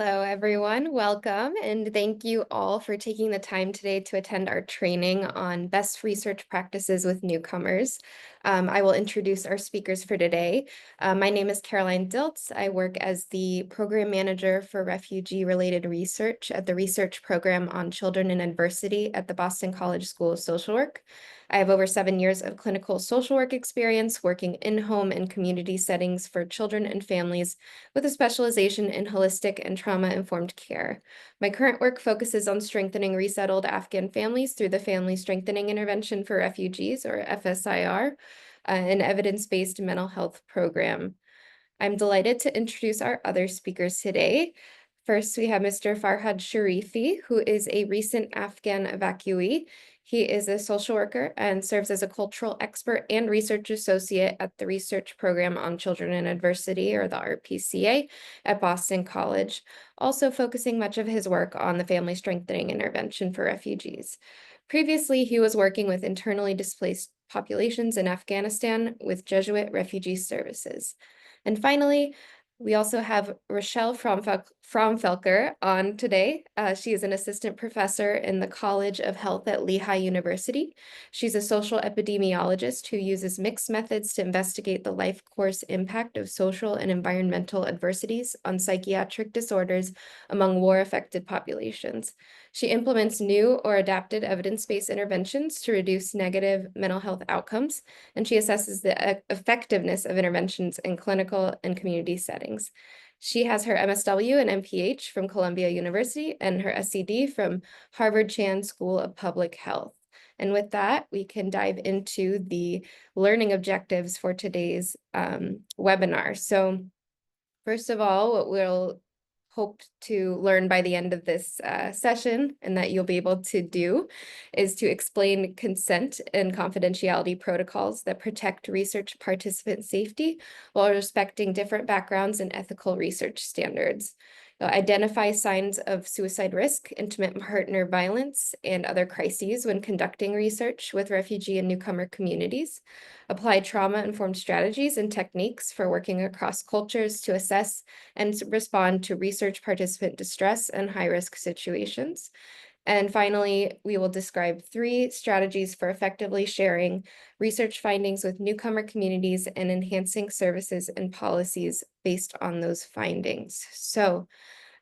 Hello, everyone. Welcome, and thank you all for taking the time today to attend our training on best research practices with newcomers. I will introduce our speakers for today. My name is Caroline Dilts. I work as the program manager for refugee-related research at the research program on children in adversity at the Boston College School of Social Work. I have over 7 years of clinical social work experience working in home and community settings for children and families with a specialization in holistic and trauma-informed care. My current work focuses on strengthening resettled Afghan families through the Family Strengthening Intervention for Refugees, or FSIR, an evidence-based mental health program. I'm delighted to introduce our other speakers today. First, we have Mr. Farhad Sharifi, who is a recent Afghan evacuee. He is a social worker and serves as a cultural expert and research associate at the Research Program on Children in Adversity, or the RPCA, at Boston College, also focusing much of his work on the Family Strengthening Intervention for Refugees. Previously, he was working with internally displaced populations in Afghanistan with Jesuit Refugee Services. And finally, we also have Rochelle Frounfelker on today. She is an assistant professor in the College of Health at Lehigh University. She's a social epidemiologist who uses mixed methods to investigate the life course impact of social and environmental adversities on psychiatric disorders among war-affected populations. She implements new or adapted evidence-based interventions to reduce negative mental health outcomes, and she assesses the effectiveness of interventions in clinical and community settings. She has her MSW and MPH from Columbia University and her SCD from Harvard Chan School of Public Health. And with that, we can dive into the learning objectives for today's webinar. So first of all, what we'll hope to learn by the end of this session, and that you'll be able to do, is to explain consent and confidentiality protocols that protect research participant safety while respecting different backgrounds and ethical research standards. Identify signs of suicide risk, intimate partner violence, and other crises when conducting research with refugee and newcomer communities. Apply trauma-informed strategies and techniques for working across cultures to assess and respond to research participant distress and high-risk situations. And finally, we will describe 3 strategies for effectively sharing research findings with newcomer communities and enhancing services and policies based on those findings. So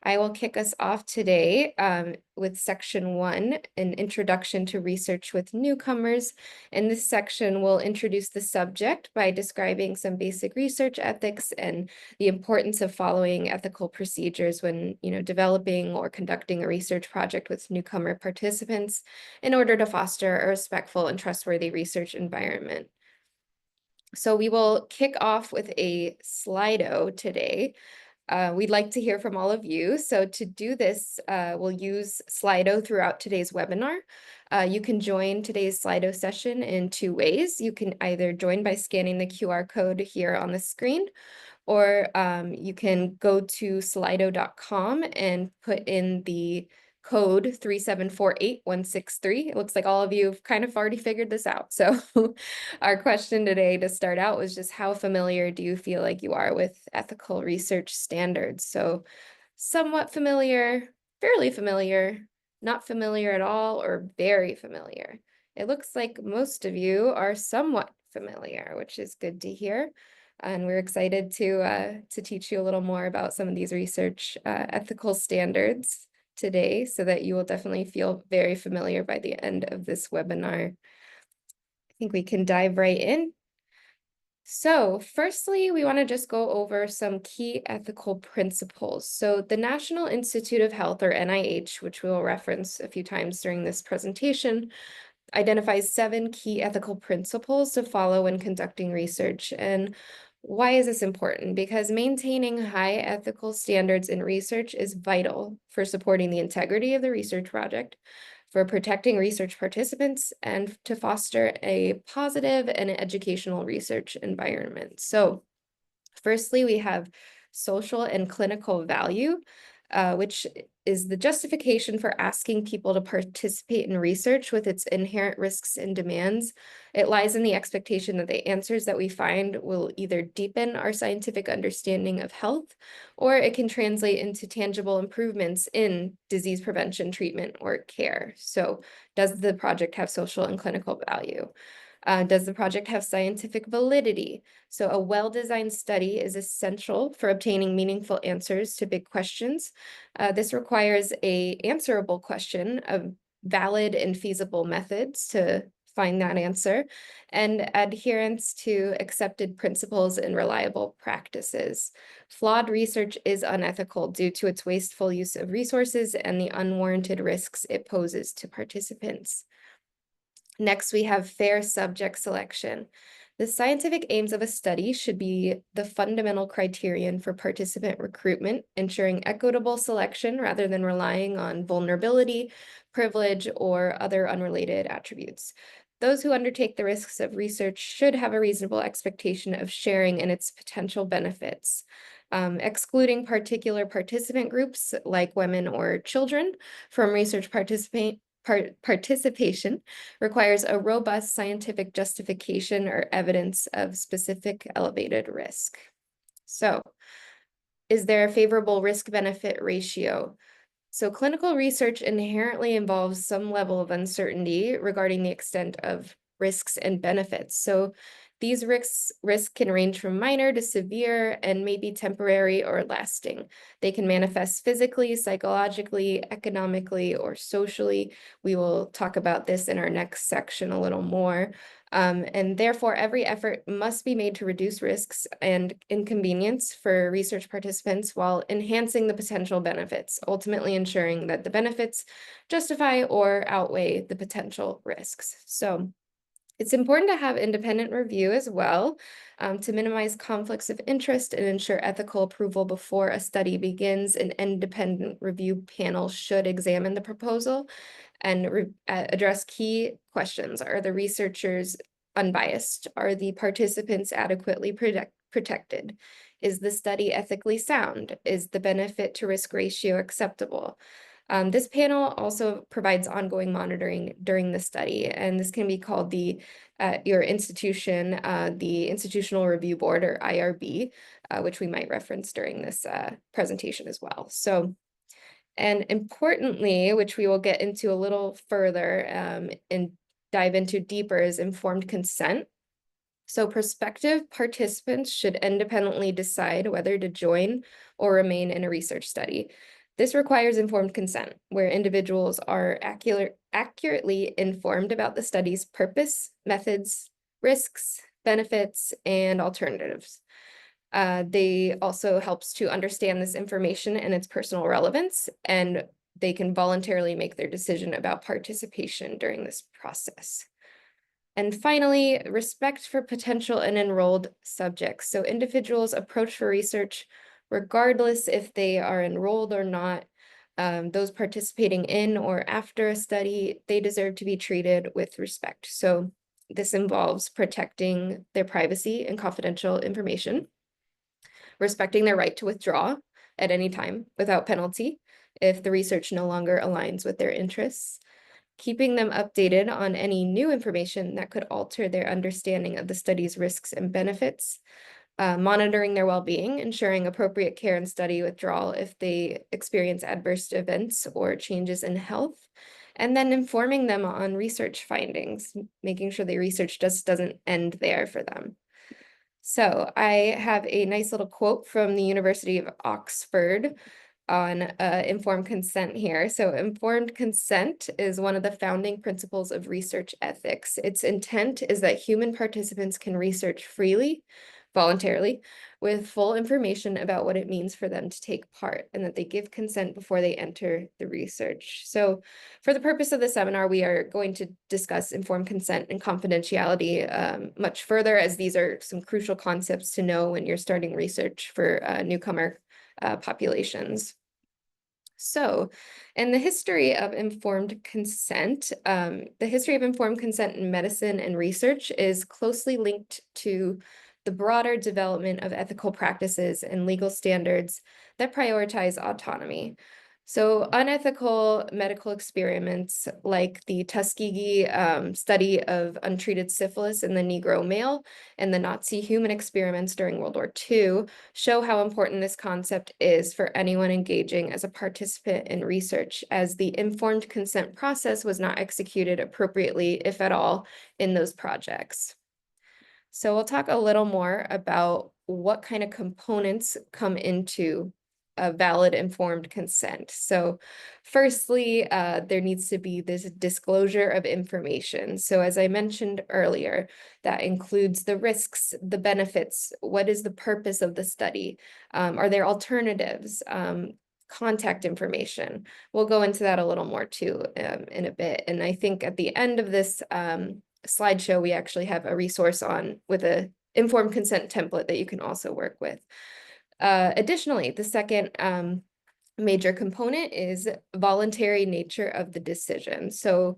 I will kick us off today with section 1, an introduction to research with newcomers. In this section, we'll introduce the subject by describing some basic research ethics and the importance of following ethical procedures when, developing or conducting a research project with newcomer participants in order to foster a respectful and trustworthy research environment. So we will kick off with a Slido today. We'd like to hear from all of you. So to do this, we'll use Slido throughout today's webinar. You can join today's Slido session in 2 ways. You can either join by scanning the QR code here on the screen, or you can go to slido.com and put in the code 3748163. It looks like all of you have kind of already figured this out. So our question today to start out was just, how familiar do you feel like you are with ethical research standards? So somewhat familiar, fairly familiar, not familiar at all, or very familiar. It looks like most of you are somewhat familiar, which is good to hear. And we're excited to teach you a little more about some of these research ethical standards today, so that you will definitely feel very familiar by the end of this webinar. I think we can dive right in. So firstly, we want to just go over some key ethical principles. So the National Institute of Health, or NIH, which we will reference a few times during this presentation, identifies 7 key ethical principles to follow when conducting research. And why is this important? Because maintaining high ethical standards in research is vital for supporting the integrity of the research project, for protecting research participants, and to foster a positive and educational research environment. So firstly, we have social and clinical value. which is the justification for asking people to participate in research with its inherent risks and demands. It lies in the expectation that the answers that we find will either deepen our scientific understanding of health, or it can translate into tangible improvements in disease prevention, treatment, or care. So does the project have social and clinical value? Does the project have scientific validity? So a well-designed study is essential for obtaining meaningful answers to big questions. This requires an answerable question of valid and feasible methods to find that answer, and adherence to accepted principles and reliable practices. Flawed research is unethical due to its wasteful use of resources and the unwarranted risks it poses to participants. Next, we have fair subject selection. The scientific aims of a study should be the fundamental criterion for participant recruitment, ensuring equitable selection rather than relying on vulnerability, privilege, or other unrelated attributes. Those who undertake the risks of research should have a reasonable expectation of sharing in its potential benefits. Excluding particular participant groups like women or children from research participation requires a robust scientific justification or evidence of specific elevated risk. So, is there a favorable risk-benefit ratio? So clinical research inherently involves some level of uncertainty regarding the extent of risks and benefits. So these risks can range from minor to severe and may be temporary or lasting. They can manifest physically, psychologically, economically, or socially. We will talk about this in our next section a little more. And therefore, every effort must be made to reduce risks and inconvenience for research participants while enhancing the potential benefits, ultimately ensuring that the benefits justify or outweigh the potential risks. So it's important to have independent review as well, to minimize conflicts of interest and ensure ethical approval before a study begins. An independent review panel should examine the proposal and address key questions. Are the researchers unbiased? Are the participants adequately protected? Is the study ethically sound? Is the benefit to risk ratio acceptable? This panel also provides ongoing monitoring during the study, and this can be called your institution, the Institutional Review Board, or IRB, which we might reference during this presentation as well. So, and importantly, which we will get into a little further and dive into deeper, is informed consent. So prospective participants should independently decide whether to join or remain in a research study. This requires informed consent, where individuals are accurately informed about the study's purpose, methods, risks, benefits, and alternatives. They also helps to understand this information and its personal relevance, and they can voluntarily make their decision about participation during this process. And finally, respect for potential and enrolled subjects. So individuals approach for research regardless if they are enrolled or not. Those participating in or after a study, they deserve to be treated with respect. So this involves protecting their privacy and confidential information, respecting their right to withdraw at any time without penalty if the research no longer aligns with their interests, keeping them updated on any new information that could alter their understanding of the study's risks and benefits, monitoring their well-being, ensuring appropriate care and study withdrawal if they experience adverse events or changes in health, and then informing them on research findings, making sure the research just doesn't end there for them. So I have a nice little quote from the University of Oxford on informed consent here. So informed consent is one of the founding principles of research ethics. Its intent is that human participants can research freely, voluntarily, with full information about what it means for them to take part, and that they give consent before they enter the research. So for the purpose of the seminar, we are going to discuss informed consent and confidentiality much further, as these are some crucial concepts to know when you're starting research for newcomer populations. So, in the history of informed consent, the history of informed consent in medicine and research is closely linked to the broader development of ethical practices and legal standards that prioritize autonomy. So unethical medical experiments like the Tuskegee study of untreated syphilis in the Negro male and the Nazi human experiments during World War II show how important this concept is for anyone engaging as a participant in research, as the informed consent process was not executed appropriately, if at all, in those projects. So we'll talk a little more about what kind of components come into a valid informed consent. So firstly, there needs to be this disclosure of information. So as I mentioned earlier, that includes the risks, the benefits, what is the purpose of the study? Are there alternatives? Contact information. We'll go into that a little more too in a bit. And I think at the end of this slideshow, we actually have a resource on with a informed consent template that you can also work with. Additionally, the second major component is voluntary nature of the decision. So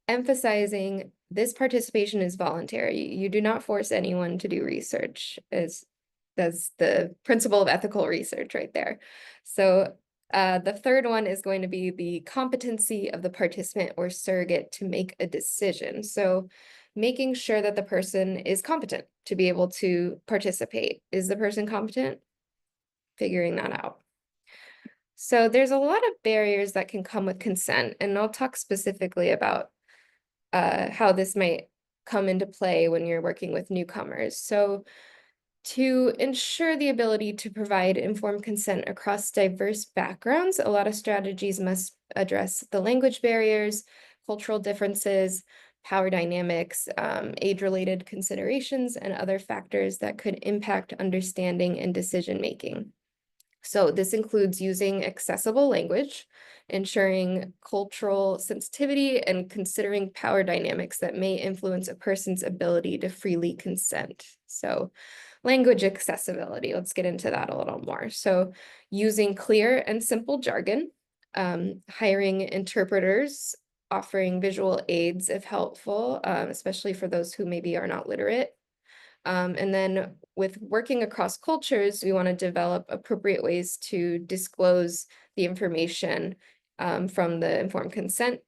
emphasizing this participation is voluntary. You do not force anyone to do research. That's the principle of ethical research right there. So the third one is going to be the competency of the participant or surrogate to make a decision. So making sure that the person is competent to be able to participate. Is the person competent? Figuring that out. So there's a lot of barriers that can come with consent, and I'll talk specifically about how this might come into play when you're working with newcomers. So to ensure the ability to provide informed consent across diverse backgrounds, a lot of strategies must address the language barriers, cultural differences, power dynamics, age-related considerations, and other factors that could impact understanding and decision-making. So this includes using accessible language, ensuring cultural sensitivity, and considering power dynamics that may influence a person's ability to freely consent. So language accessibility, let's get into that a little more. So using clear and simple jargon, hiring interpreters, offering visual aids if helpful, especially for those who maybe are not literate. And then with working across cultures, we want to develop appropriate ways to disclose the information from the informed consent.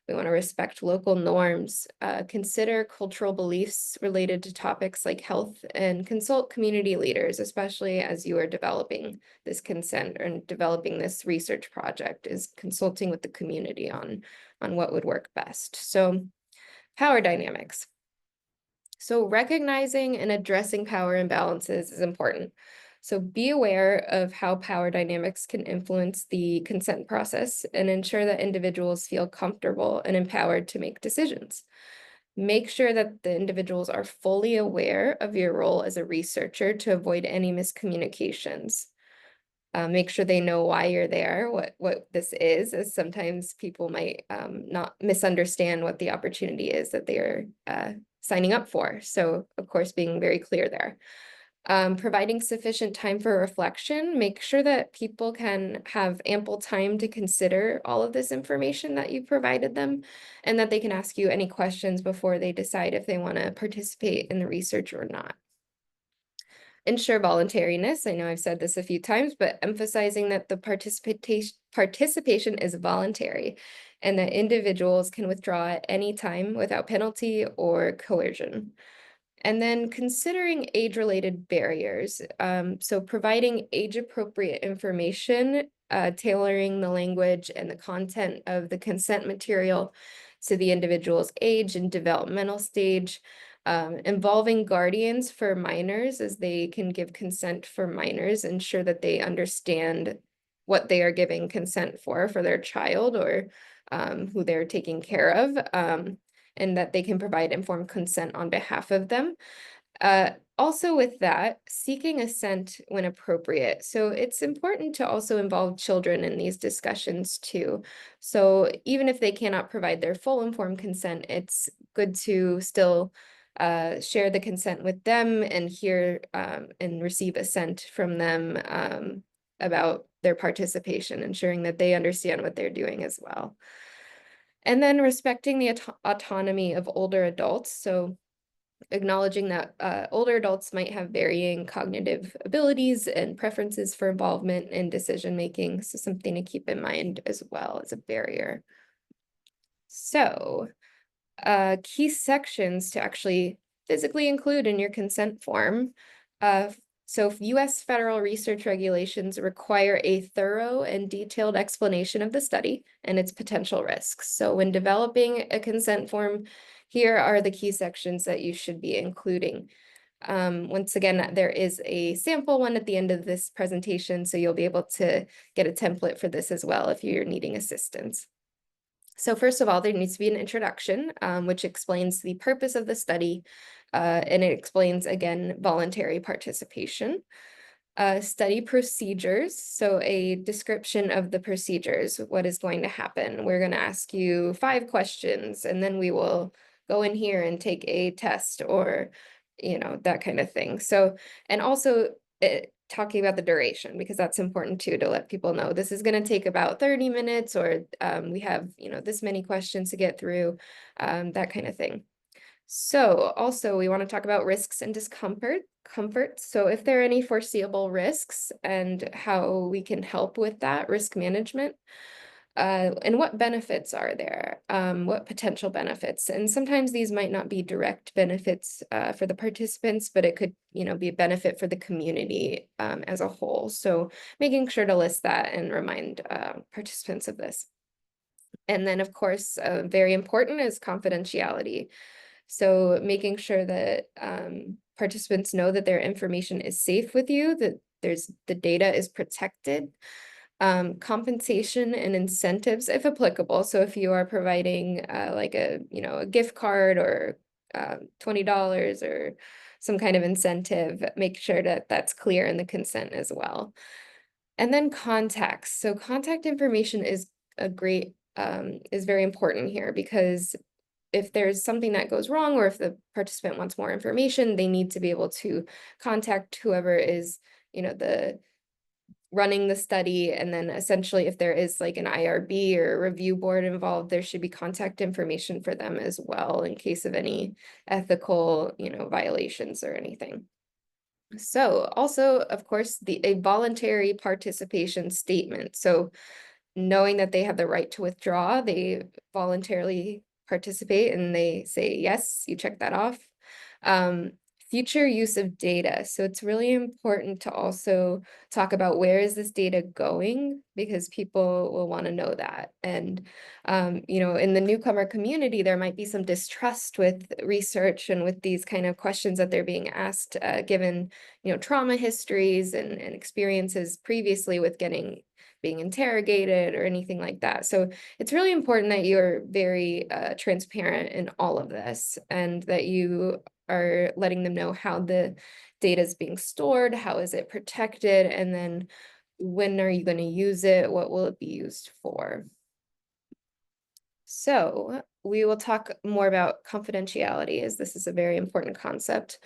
We want to respect local norms, consider cultural beliefs related to topics like health, and consult community leaders, especially as you are developing this consent and developing this research project, is consulting with the community on what would work best. So power dynamics. So recognizing and addressing power imbalances is important. So be aware of how power dynamics can influence the consent process and ensure that individuals feel comfortable and empowered to make decisions. Make sure that the individuals are fully aware of your role as a researcher to avoid any miscommunications. Make sure they know why you're there, what this is, as sometimes people might not misunderstand what the opportunity is that they are signing up for. So of course, being very clear there. Providing sufficient time for reflection, make sure that people can have ample time to consider all of this information that you provided them, and that they can ask you any questions before they decide if they want to participate in the research or not. Ensure voluntariness. I know I've said this a few times, but emphasizing that the participation is voluntary and that individuals can withdraw at any time without penalty or coercion. And then considering age-related barriers. So providing age-appropriate information, tailoring the language and the content of the consent material to the individual's age and developmental stage. Involving guardians for minors, as they can give consent for minors, ensure that they understand what they are giving consent for their child or who they're taking care of, and that they can provide informed consent on behalf of them. Also with that, seeking assent when appropriate. So it's important to also involve children in these discussions too. So even if they cannot provide their full informed consent, it's good to still share the consent with them and hear and receive assent from them about their participation, ensuring that they understand what they're doing as well. And then respecting the autonomy of older adults. So acknowledging that older adults might have varying cognitive abilities and preferences for involvement in decision making. So something to keep in mind as well as a barrier. So key sections to actually physically include in your consent form. So US federal research regulations require a thorough and detailed explanation of the study and its potential risks. So when developing a consent form, here are the key sections that you should be including. Once again, there is a sample one at the end of this presentation, so you'll be able to get a template for this as well if you're needing assistance. So first of all, there needs to be an introduction, which explains the purpose of the study, and it explains, again, voluntary participation. Study procedures, so a description of the procedures, what is going to happen. We're going to ask you 5 questions, and then we will go in here and take a test or, that kind of thing. So, and also talking about the duration, because that's important too, to let people know this is going to take about 30 minutes, or we have, this many questions to get through, that kind of thing. So also we want to talk about risks and discomfort. So if there are any foreseeable risks and how we can help with that risk management, and what benefits are there, what potential benefits. And sometimes these might not be direct benefits for the participants, but it could, be a benefit for the community as a whole. So making sure to list that and remind participants of this. And then, of course, very important is confidentiality. So making sure that participants know that their information is safe with you, that the data is protected. Compensation and incentives, if applicable. So if you are providing like a gift card or $20 or some kind of incentive, make sure that that's clear in the consent as well. And then contacts. So contact information is is very important here, because if there's something that goes wrong, or if the participant wants more information, they need to be able to contact whoever is, the running the study. And then essentially, if there is like an IRB or a review board involved, there should be contact information for them as well in case of any ethical, violations or anything. So also, of course, a voluntary participation statement. So knowing that they have the right to withdraw, they voluntarily participate and they say, yes, you check that off. Future use of data. So it's really important to also talk about where is this data going, because people will want to know that. And, in the newcomer community, there might be some distrust with research and with these kind of questions that they're being asked, given, trauma histories and experiences previously with being interrogated or anything like that. So it's really important that you're very transparent in all of this, and that you are letting them know how the data is being stored, how is it protected, and then when are you going to use it, what will it be used for. So we will talk more about confidentiality, as this is a very important concept.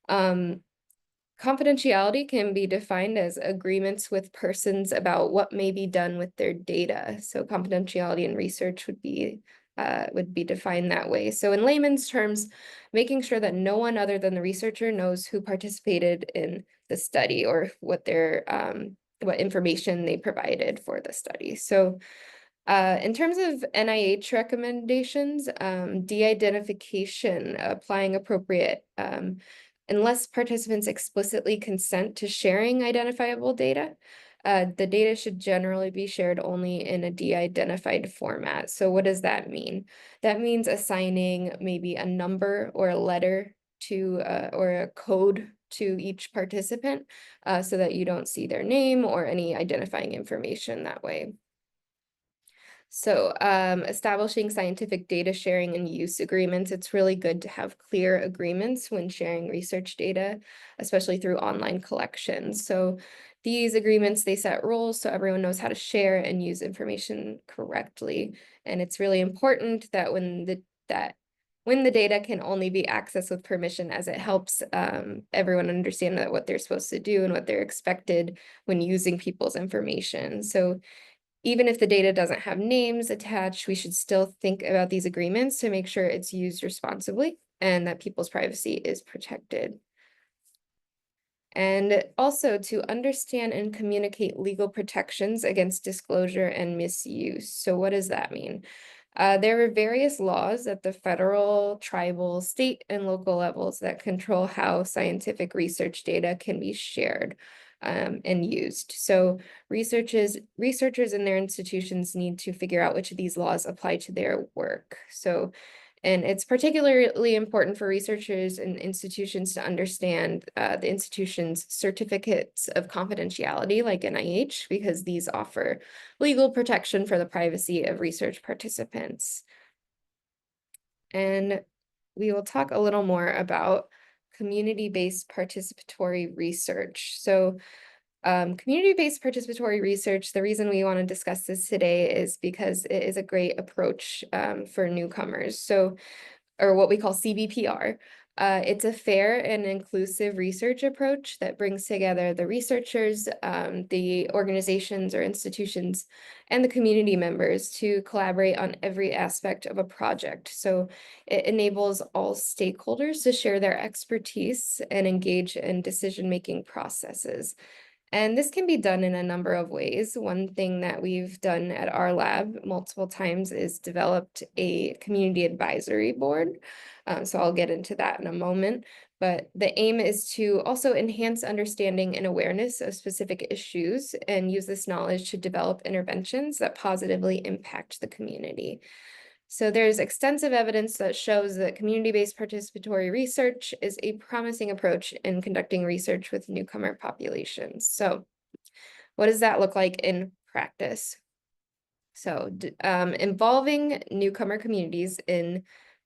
Confidentiality can be defined as agreements with persons about what may be done with their data. So confidentiality in research would be defined that way. So in layman's terms, making sure that no one other than the researcher knows who participated in the study, or what what information they provided for the study. So in terms of NIH recommendations, de-identification, applying appropriate, unless participants explicitly consent to sharing identifiable data, the data should generally be shared only in a de-identified format. So what does that mean? That means assigning maybe a number or a letter to, or a code to each participant, so that you don't see their name or any identifying information that way. So establishing scientific data sharing and use agreements. It's really good to have clear agreements when sharing research data, especially through online collections. So these agreements, they set rules so everyone knows how to share and use information correctly. And it's really important that when the data can only be accessed with permission, as it helps everyone understand that what they're supposed to do and what they're expected when using people's information. So even if the data doesn't have names attached, we should still think about these agreements to make sure it's used responsibly. and that people's privacy is protected. And also to understand and communicate legal protections against disclosure and misuse. So what does that mean? There are various laws at the federal, tribal, state, and local levels that control how scientific research data can be shared and used. So researchers and their institutions need to figure out which of these laws apply to their work. And it's particularly important for researchers and institutions to understand the institution's certificates of confidentiality, like NIH, because these offer legal protection for the privacy of research participants. And we will talk a little more about community-based participatory research. So community-based participatory research, the reason we want to discuss this today is because it is a great approach for newcomers. Or what we call CBPR. It's a fair and inclusive research approach that brings together the researchers, the organizations or institutions, and the community members to collaborate on every aspect of a project. So it enables all stakeholders to share their expertise and engage in decision-making processes. And this can be done in a number of ways. One thing that we've done at our lab multiple times is developed a community advisory board. So I'll get into that in a moment. But the aim is to also enhance understanding and awareness of specific issues and use this knowledge to develop interventions that positively impact the community. So there's extensive evidence that shows that community-based participatory research is a promising approach in conducting research with newcomer populations. So what does that look like in practice? So involving newcomer communities in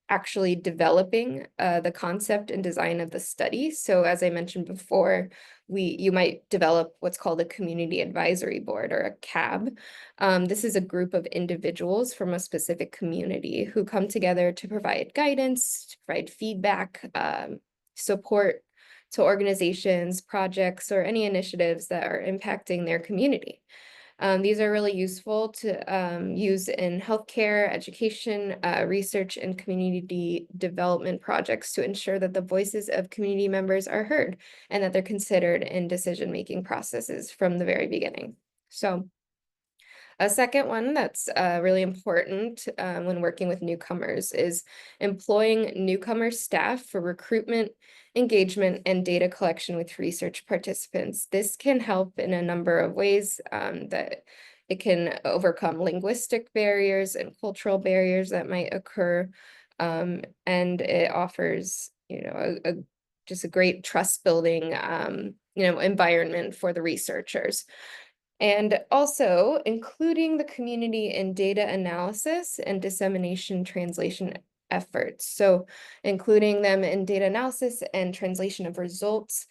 actually developing the concept and design of the study. So as I mentioned before, you might develop what's called a community advisory board or a CAB. This is a group of individuals from a specific community who come together to provide guidance, to provide feedback, support to organizations, projects, or any initiatives that are impacting their community. These are really useful to use in healthcare, education, research, and community development projects to ensure that the voices of community members are heard and that they're considered in decision-making processes from the very beginning. So a second one that's really important when working with newcomers is employing newcomer staff for recruitment, engagement, and data collection with research participants. This can help in a number of ways that it can overcome linguistic barriers and cultural barriers that might occur. And it offers, just a great trust building, environment for the researchers. And also including the community in data analysis and dissemination translation efforts. So including them in data analysis and translation of results.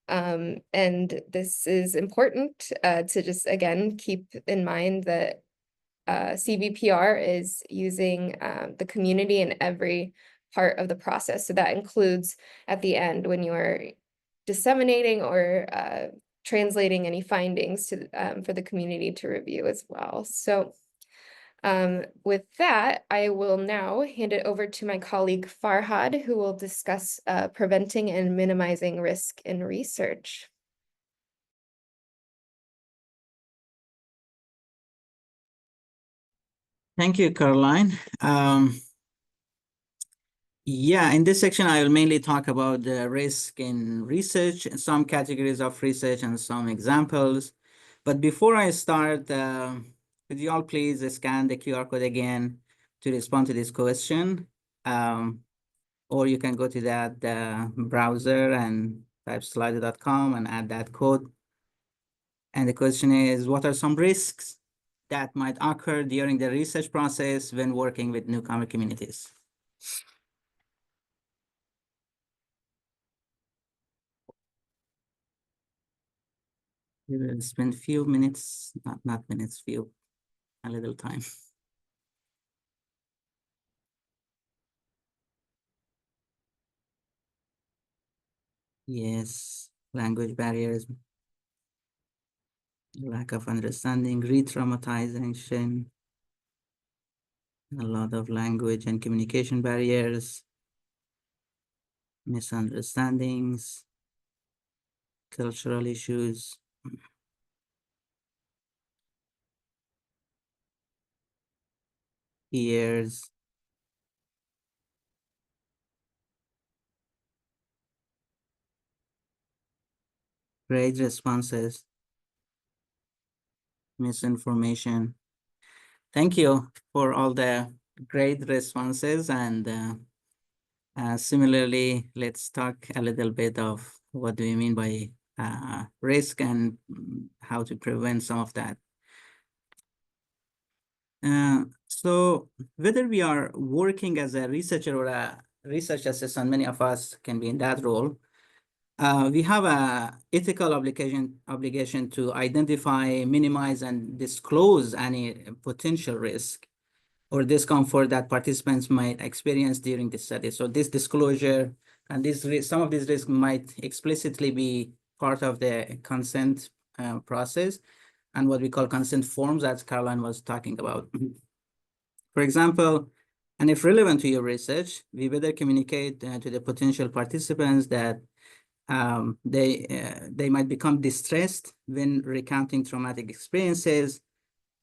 And this is important to just, again, keep in mind that CBPR is using the community in every part of the process. So that includes at the end when you are disseminating or translating any findings to for the community to review as well. So with that, I will now hand it over to my colleague Farhad, who will discuss preventing and minimizing risk in research. Thank you, Caroline. Yeah, in this section, I will mainly talk about the risk in research, and some categories of research and some examples. But before I start, could you all please scan the QR code again to respond to this question? Or you can go to that browser and type slido.com and add that code. And the question is, what are some risks that might occur during the research process when working with newcomer communities? We will spend few minutes, not minutes, a little time. Yes, language barriers, lack of understanding, re-traumatization, a lot of language and communication barriers. misunderstandings, cultural issues, fears, great responses, misinformation. Thank you for all the great responses. And similarly, let's talk a little bit of what do we mean by risk and how to prevent some of that. So whether we are working as a researcher or a research assistant, many of us can be in that role. We have a ethical obligation to identify, minimize, and disclose any potential risk or discomfort that participants might experience during the study. So this disclosure and some of these risks might explicitly be part of the consent process and what we call consent forms, as Caroline was talking about. For example, and if relevant to your research, we better communicate to the potential participants that they might become distressed when recounting traumatic experiences.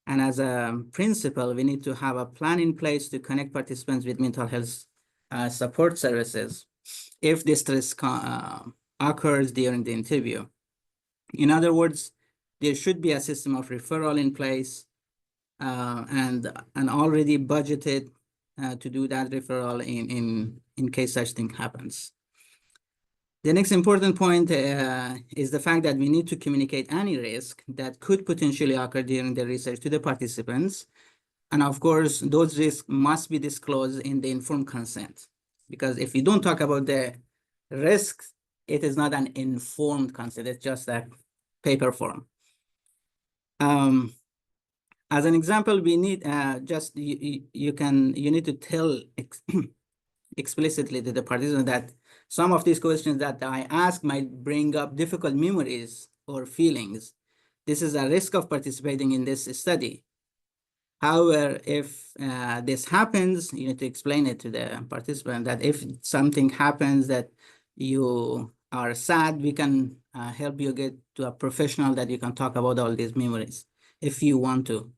And as a principle, we need to have a plan in place to connect participants with mental health support services if distress occurs during the interview. In other words, there should be a system of referral in place and already budgeted to do that referral in case such thing happens. The next important point is the fact that we need to communicate any risk that could potentially occur during the research to the participants. And of course, those risks must be disclosed in the informed consent. Because if you don't talk about the risks, it is not an informed consent, it's just a paper form. As an example, we need you need to tell explicitly to the participant that some of these questions that I ask might bring up difficult memories or feelings. This is a risk of participating in this study. However, if this happens, you need to explain it to the participant that if something happens that you are sad, we can help you get to a professional that you can talk about all these memories if you want to.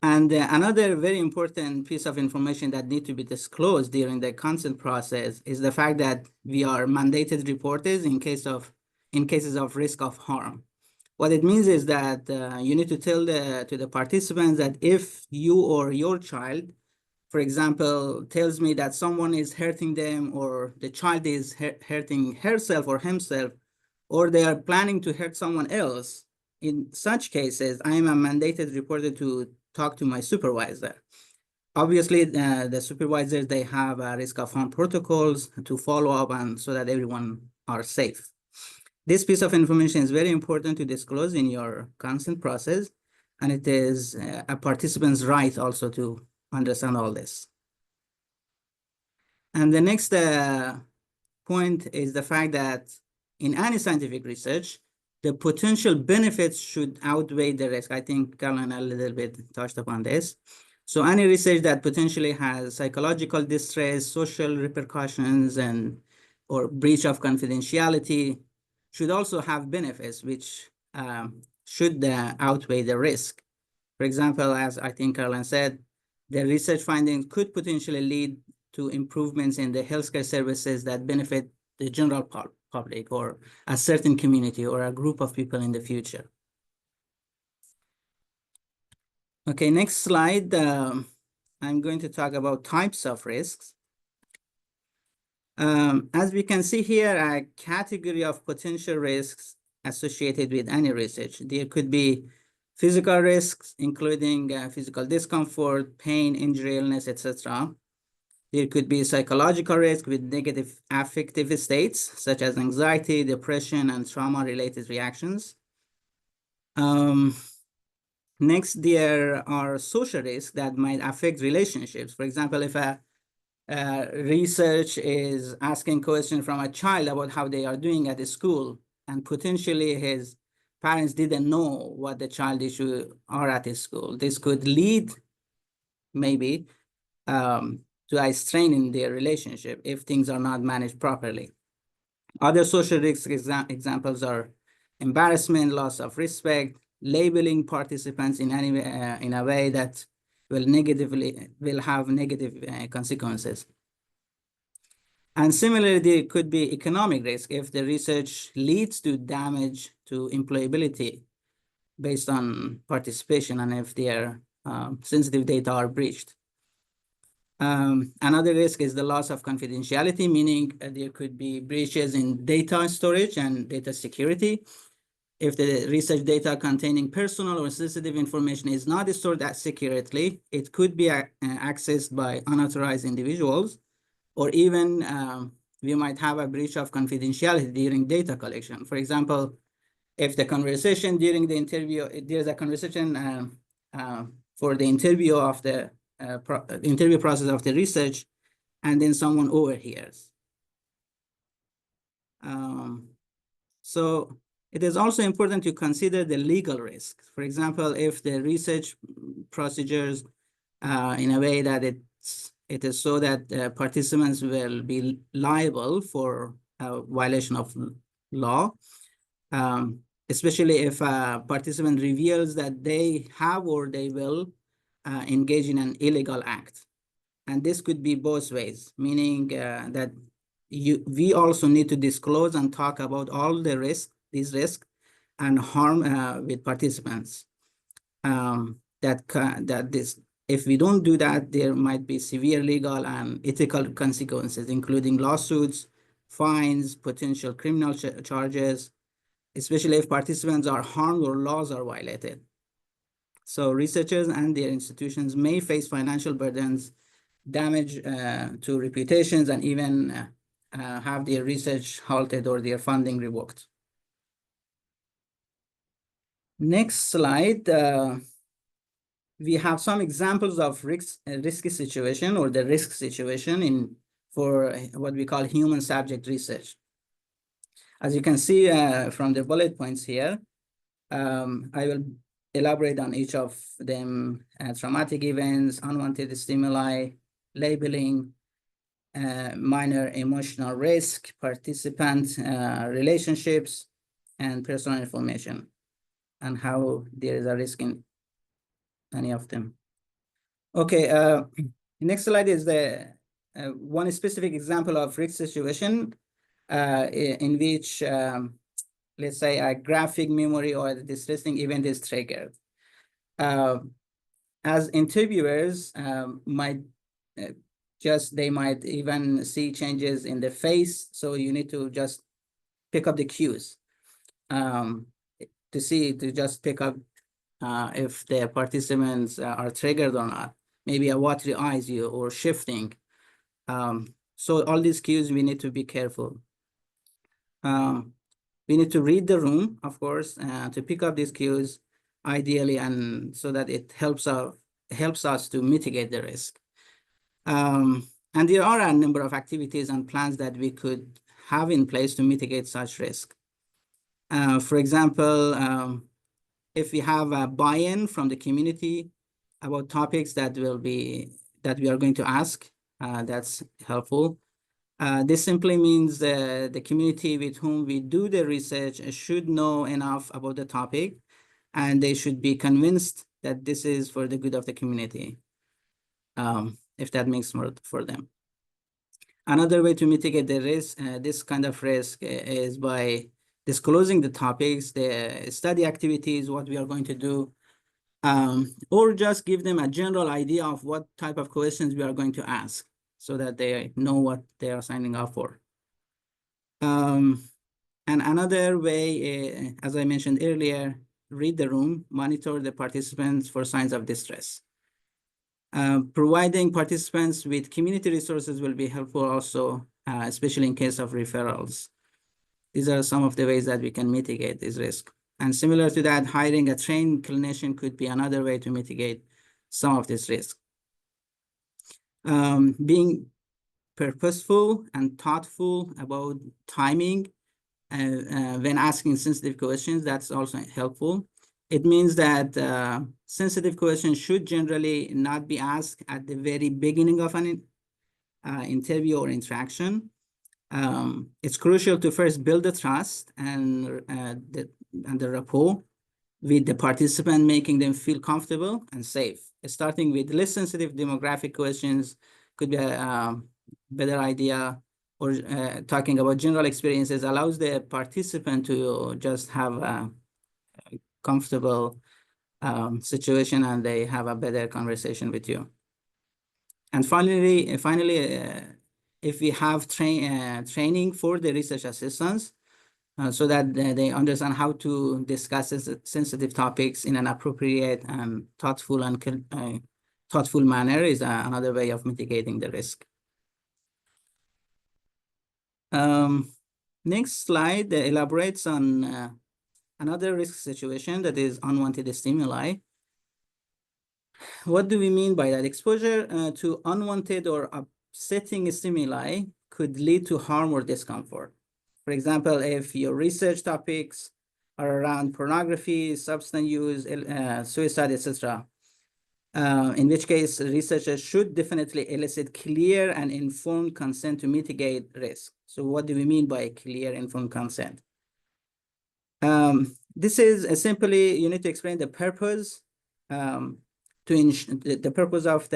And another very important piece of information that need to be disclosed during the consent process is the fact that we are mandated reporters in cases of risk of harm. What it means is that you need to tell to the participants that if you or your child, for example, tells me that someone is hurting them or the child is hurting herself or himself, or they are planning to hurt someone else, in such cases, I am a mandated reporter to talk to my supervisor. Obviously, the supervisors, they have a risk of harm protocols to follow up and so that everyone are safe. This piece of information is very important to disclose in your consent process, and it is a participant's right also to understand all this. And the next point is the fact that in any scientific research, the potential benefits should outweigh the risk. I think Caroline a little bit touched upon this. So any research that potentially has psychological distress, social repercussions, or breach of confidentiality should also have benefits, which should outweigh the risk. For example, as I think Caroline said, the research findings could potentially lead to improvements in the healthcare services that benefit the general public or a certain community or a group of people in the future. Okay, next slide. I'm going to talk about types of risks. As we can see here, a category of potential risks associated with any research. There could be physical risks, including physical discomfort, pain, injury, illness, etc. There could be psychological risk with negative affective states, such as anxiety, depression, and trauma-related reactions. Next, there are social risks that might affect relationships. For example, if a research is asking questions from a child about how they are doing at the school, and potentially his parents didn't know what the child issues are at his school, this could lead maybe to a strain in their relationship if things are not managed properly. Other social risk examples are embarrassment, loss of respect, labeling participants in a way that will have negative consequences. And similarly, there could be economic risk if the research leads to damage to employability based on participation and if their sensitive data are breached. Another risk is the loss of confidentiality, meaning there could be breaches in data storage and data security. If the research data containing personal or sensitive information is not stored that securely, it could be accessed by unauthorized individuals, or even we might have a breach of confidentiality during data collection. For example, if the conversation during the interview, there's a conversation for the interview of the interview process of the research, and then someone overhears. So it is also important to consider the legal risk. For example, if the research procedures in a way that it is so that participants will be liable for a violation of law, especially if a participant reveals that they have or they will engage in an illegal act. And this could be both ways, meaning that we also need to disclose and talk about all the these risks and harm with participants. If we don't do that, there might be severe legal and ethical consequences, including lawsuits, fines, potential criminal charges, especially if participants are harmed or laws are violated. So researchers and their institutions may face financial burdens, damage to reputations, and even have their research halted or their funding revoked. Next slide. We have some examples of risky situation or the risk situation for what we call human subject research. As you can see from the bullet points here, I will elaborate on each of them: traumatic events, unwanted stimuli, labeling, minor emotional risk, participant relationships, and personal information, and how there is a risk in any of them. Okay, next slide is the one specific example of risk situation in which, let's say, a graphic memory or a distressing event is triggered. As interviewers might they might even see changes in the face, so you need to just pick up the cues to just pick up if the participants are triggered or not. Maybe a watery eyes or shifting. So all these cues, we need to be careful. We need to read the room, of course, to pick up these cues ideally, and so that it helps us to mitigate the risk. And there are a number of activities and plans that we could have in place to mitigate such risk. For example, if we have a buy-in from the community about topics that we are going to ask, that's helpful. This simply means the community with whom we do the research should know enough about the topic, and they should be convinced that this is for the good of the community, if that makes more for them. Another way to mitigate the risk, this kind of risk, is by disclosing the topics, the study activities, what we are going to do, or just give them a general idea of what type of questions we are going to ask so that they know what they are signing up for. And another way, as I mentioned earlier, read the room, monitor the participants for signs of distress. Providing participants with community resources will be helpful also, especially in case of referrals. These are some of the ways that we can mitigate this risk. And similar to that, hiring a trained clinician could be another way to mitigate some of this risk. Being purposeful and thoughtful about timing when asking sensitive questions, that's also helpful. It means that sensitive questions should generally not be asked at the very beginning of an interview or interaction. It's crucial to first build the trust and the rapport with the participant, making them feel comfortable and safe. Starting with less sensitive demographic questions could be a better idea, or talking about general experiences allows the participant to just have a comfortable situation, and they have a better conversation with you. And finally, if we have training for the research assistants, so that they understand how to discuss sensitive topics in an appropriate and thoughtful manner, is another way of mitigating the risk. Next slide elaborates on another risk situation, that is unwanted stimuli. What do we mean by that? Exposure to unwanted or upsetting stimuli could lead to harm or discomfort. For example, if your research topics are around pornography, substance use, suicide, etc., in which case researchers should definitely elicit clear and informed consent to mitigate risk. So what do we mean by clear, informed consent? This is simply, you need to explain the purpose, the purpose of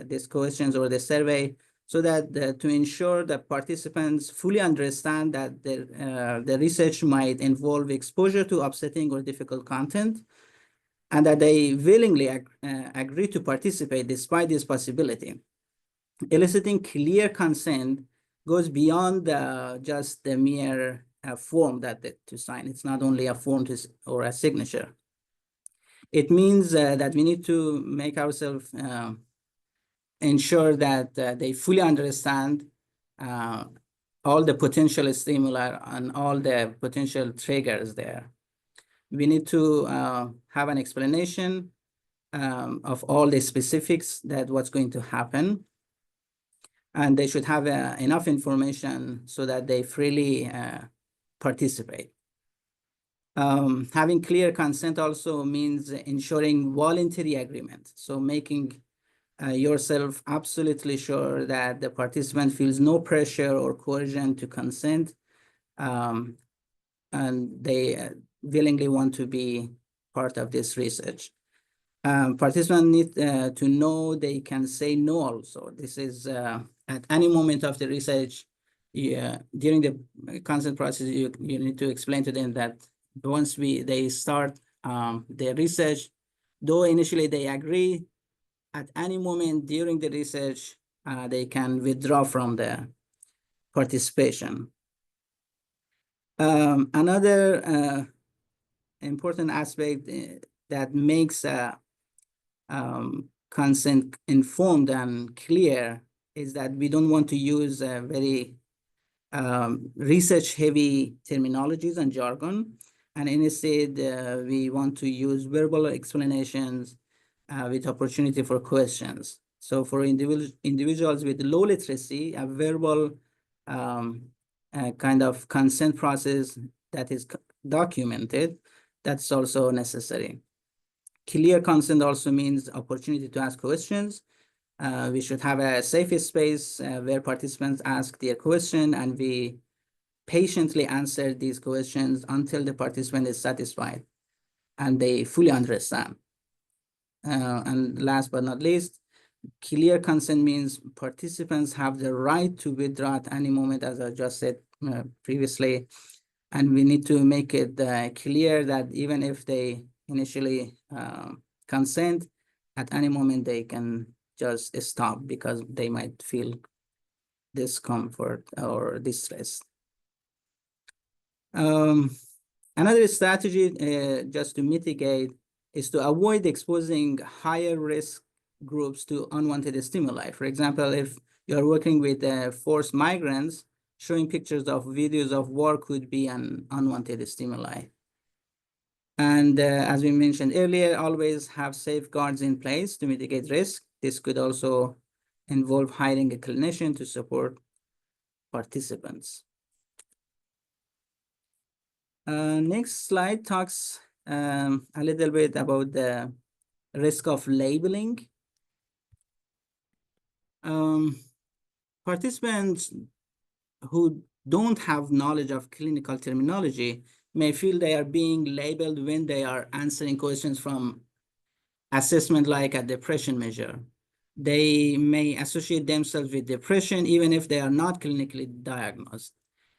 these questions or the survey, so that to ensure that participants fully understand that the research might involve exposure to upsetting or difficult content, and that they willingly agree to participate despite this possibility. Eliciting clear consent goes beyond just the mere form to sign. It's not only a form or a signature. It means that we need to make ourselves ensure that they fully understand all the potential stimuli and all the potential triggers there. We need to have an explanation of all the specifics that what's going to happen. And they should have enough information so that they freely participate. Having clear consent also means ensuring voluntary agreement. So making yourself absolutely sure that the participant feels no pressure or coercion to consent, and they willingly want to be part of this research. Participants need to know they can say no also. This is at any moment of the research, during the consent process, you need to explain to them that once they start their research, though initially they agree, at any moment during the research, they can withdraw from the participation. Another important aspect that makes consent informed and clear is that we don't want to use very research-heavy terminologies and jargon, and instead we want to use verbal explanations with opportunity for questions. So for individuals with low literacy, a verbal kind of consent process that is documented, that's also necessary. Clear consent also means opportunity to ask questions. We should have a safe space where participants ask their question, and we patiently answer these questions until the participant is satisfied and they fully understand. And last but not least, clear consent means participants have the right to withdraw at any moment, as I just said previously. And we need to make it clear that even if they initially consent, at any moment they can just stop because they might feel discomfort or distress. Another strategy just to mitigate is to avoid exposing higher risk groups to unwanted stimuli. For example, if you're working with forced migrants, showing pictures of videos of war could be an unwanted stimuli. And as we mentioned earlier, always have safeguards in place to mitigate risk. This could also involve hiring a clinician to support participants. Next slide talks a little bit about the risk of labeling. participants who don't have knowledge of clinical terminology may feel they are being labeled when they are answering questions from assessment like a depression measure. They may associate themselves with depression even if they are not clinically diagnosed.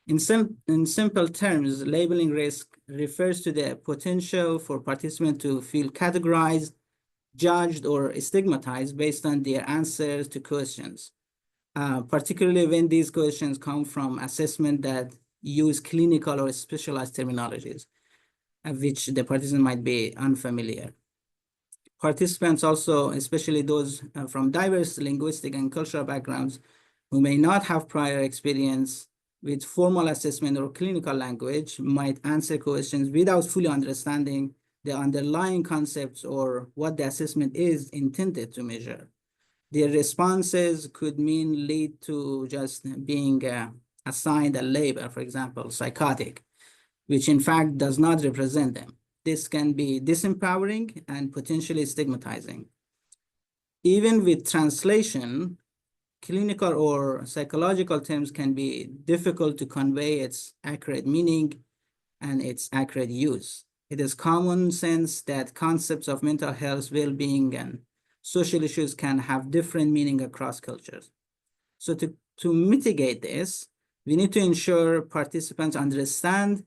In simple terms, labeling risk refers to the potential for participants to feel categorized, judged, or stigmatized based on their answers to questions, particularly when these questions come from assessment that use clinical or specialized terminologies, of which the participant might be unfamiliar. Participants also, especially those from diverse linguistic and cultural backgrounds who may not have prior experience with formal assessment or clinical language, might answer questions without fully understanding the underlying concepts or what the assessment is intended to measure. Their responses could lead to just being assigned a label, for example, psychotic, which in fact does not represent them. This can be disempowering and potentially stigmatizing. Even with translation, clinical or psychological terms can be difficult to convey its accurate meaning and its accurate use. It is common sense that concepts of mental health, well-being, and social issues can have different meaning across cultures. So to mitigate this, we need to ensure participants understand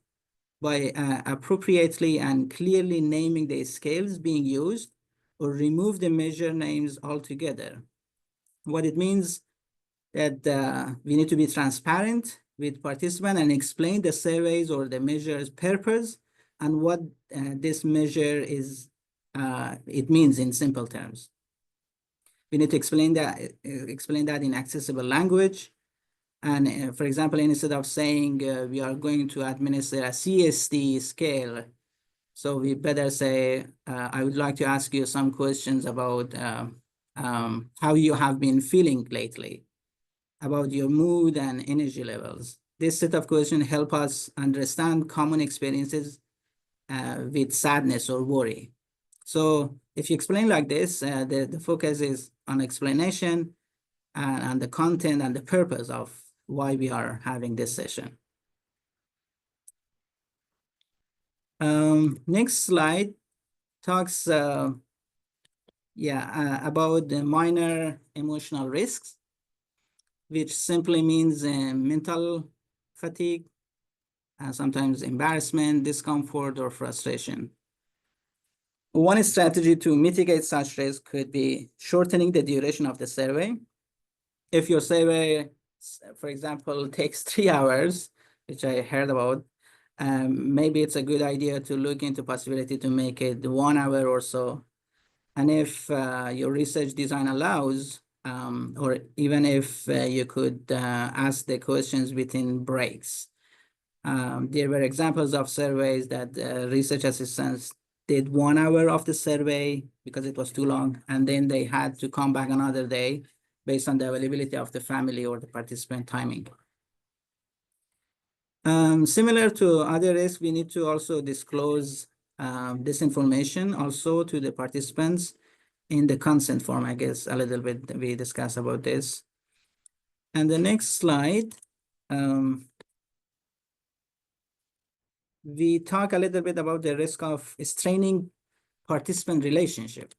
by appropriately and clearly naming the scales being used, or remove the measure names altogether. What it means that we need to be transparent with participants and explain the surveys or the measure's purpose and what this measure is, it means in simple terms. We need to explain that in accessible language. And for example, instead of saying we are going to administer a CST scale, so we better say, I would like to ask you some questions about how you have been feeling lately, about your mood and energy levels. This set of questions help us understand common experiences with sadness or worry. So if you explain like this, the focus is on explanation and the content and the purpose of why we are having this session. Next slide talks about the minor emotional risks, which simply means mental fatigue, sometimes embarrassment, discomfort, or frustration. One strategy to mitigate such risk could be shortening the duration of the survey. If your survey, for example, takes 3 hours, which I heard about, maybe it's a good idea to look into possibility to make it 1 hour or so. And if your research design allows, or even if you could ask the questions within breaks. There were examples of surveys that research assistants did 1 hour of the survey because it was too long, and then they had to come back another day based on the availability of the family or the participant timing. Similar to other risks, we need to also disclose this information also to the participants in the consent form. I guess a little bit we discussed about this. And the next slide, we talk a little bit about the risk of straining participant relationship.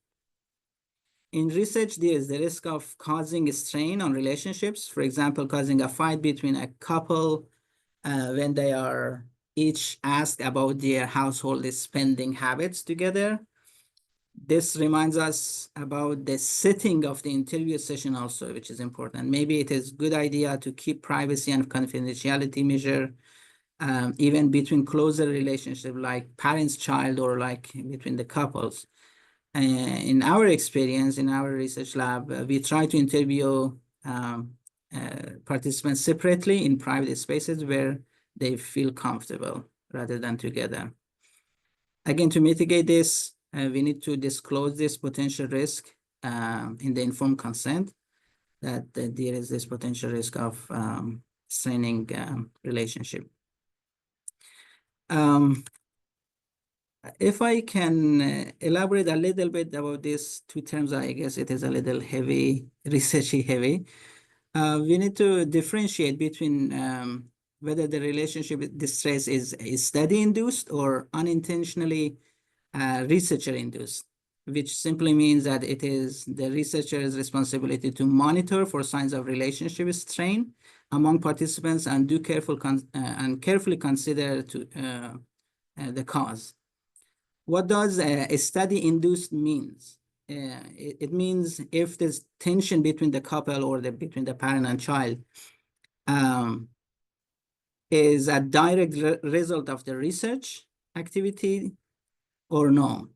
In research, there is the risk of causing a strain on relationships, for example, causing a fight between a couple when they are each asked about their household spending habits together. This reminds us about the setting of the interview session also, which is important. Maybe it is a good idea to keep privacy and confidentiality measure even between closer relationship like parents-child or like between the couples. In our experience, in our research lab, we try to interview participants separately in private spaces where they feel comfortable rather than together. Again, to mitigate this, we need to disclose this potential risk in the informed consent that there is this potential risk of straining relationship. If I can elaborate a little bit about these two terms, I guess it is a little heavy, researchy heavy. We need to differentiate between whether the relationship distress is study-induced or unintentionally researcher-induced, which simply means that it is the researcher's responsibility to monitor for signs of relationship strain among participants and do carefully consider the cause. What does a study-induced means? It means if there's tension between the couple or between the parent and child um, is a direct result of the research activity or no.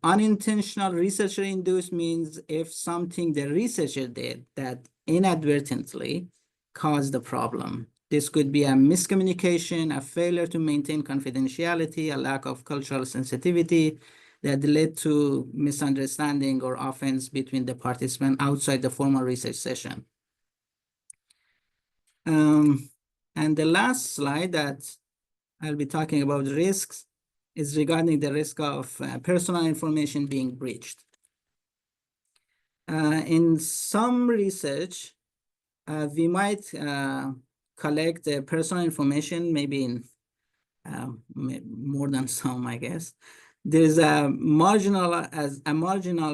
Unintentional researcher-induced means if something the researcher did that inadvertently caused the problem. This could be a miscommunication, a failure to maintain confidentiality, a lack of cultural sensitivity that led to misunderstanding or offense between the participant outside the formal research session. And the last slide that I'll be talking about risks is regarding the risk of personal information being breached. In some research, we might collect personal information, maybe in more than some, I guess. There's a marginal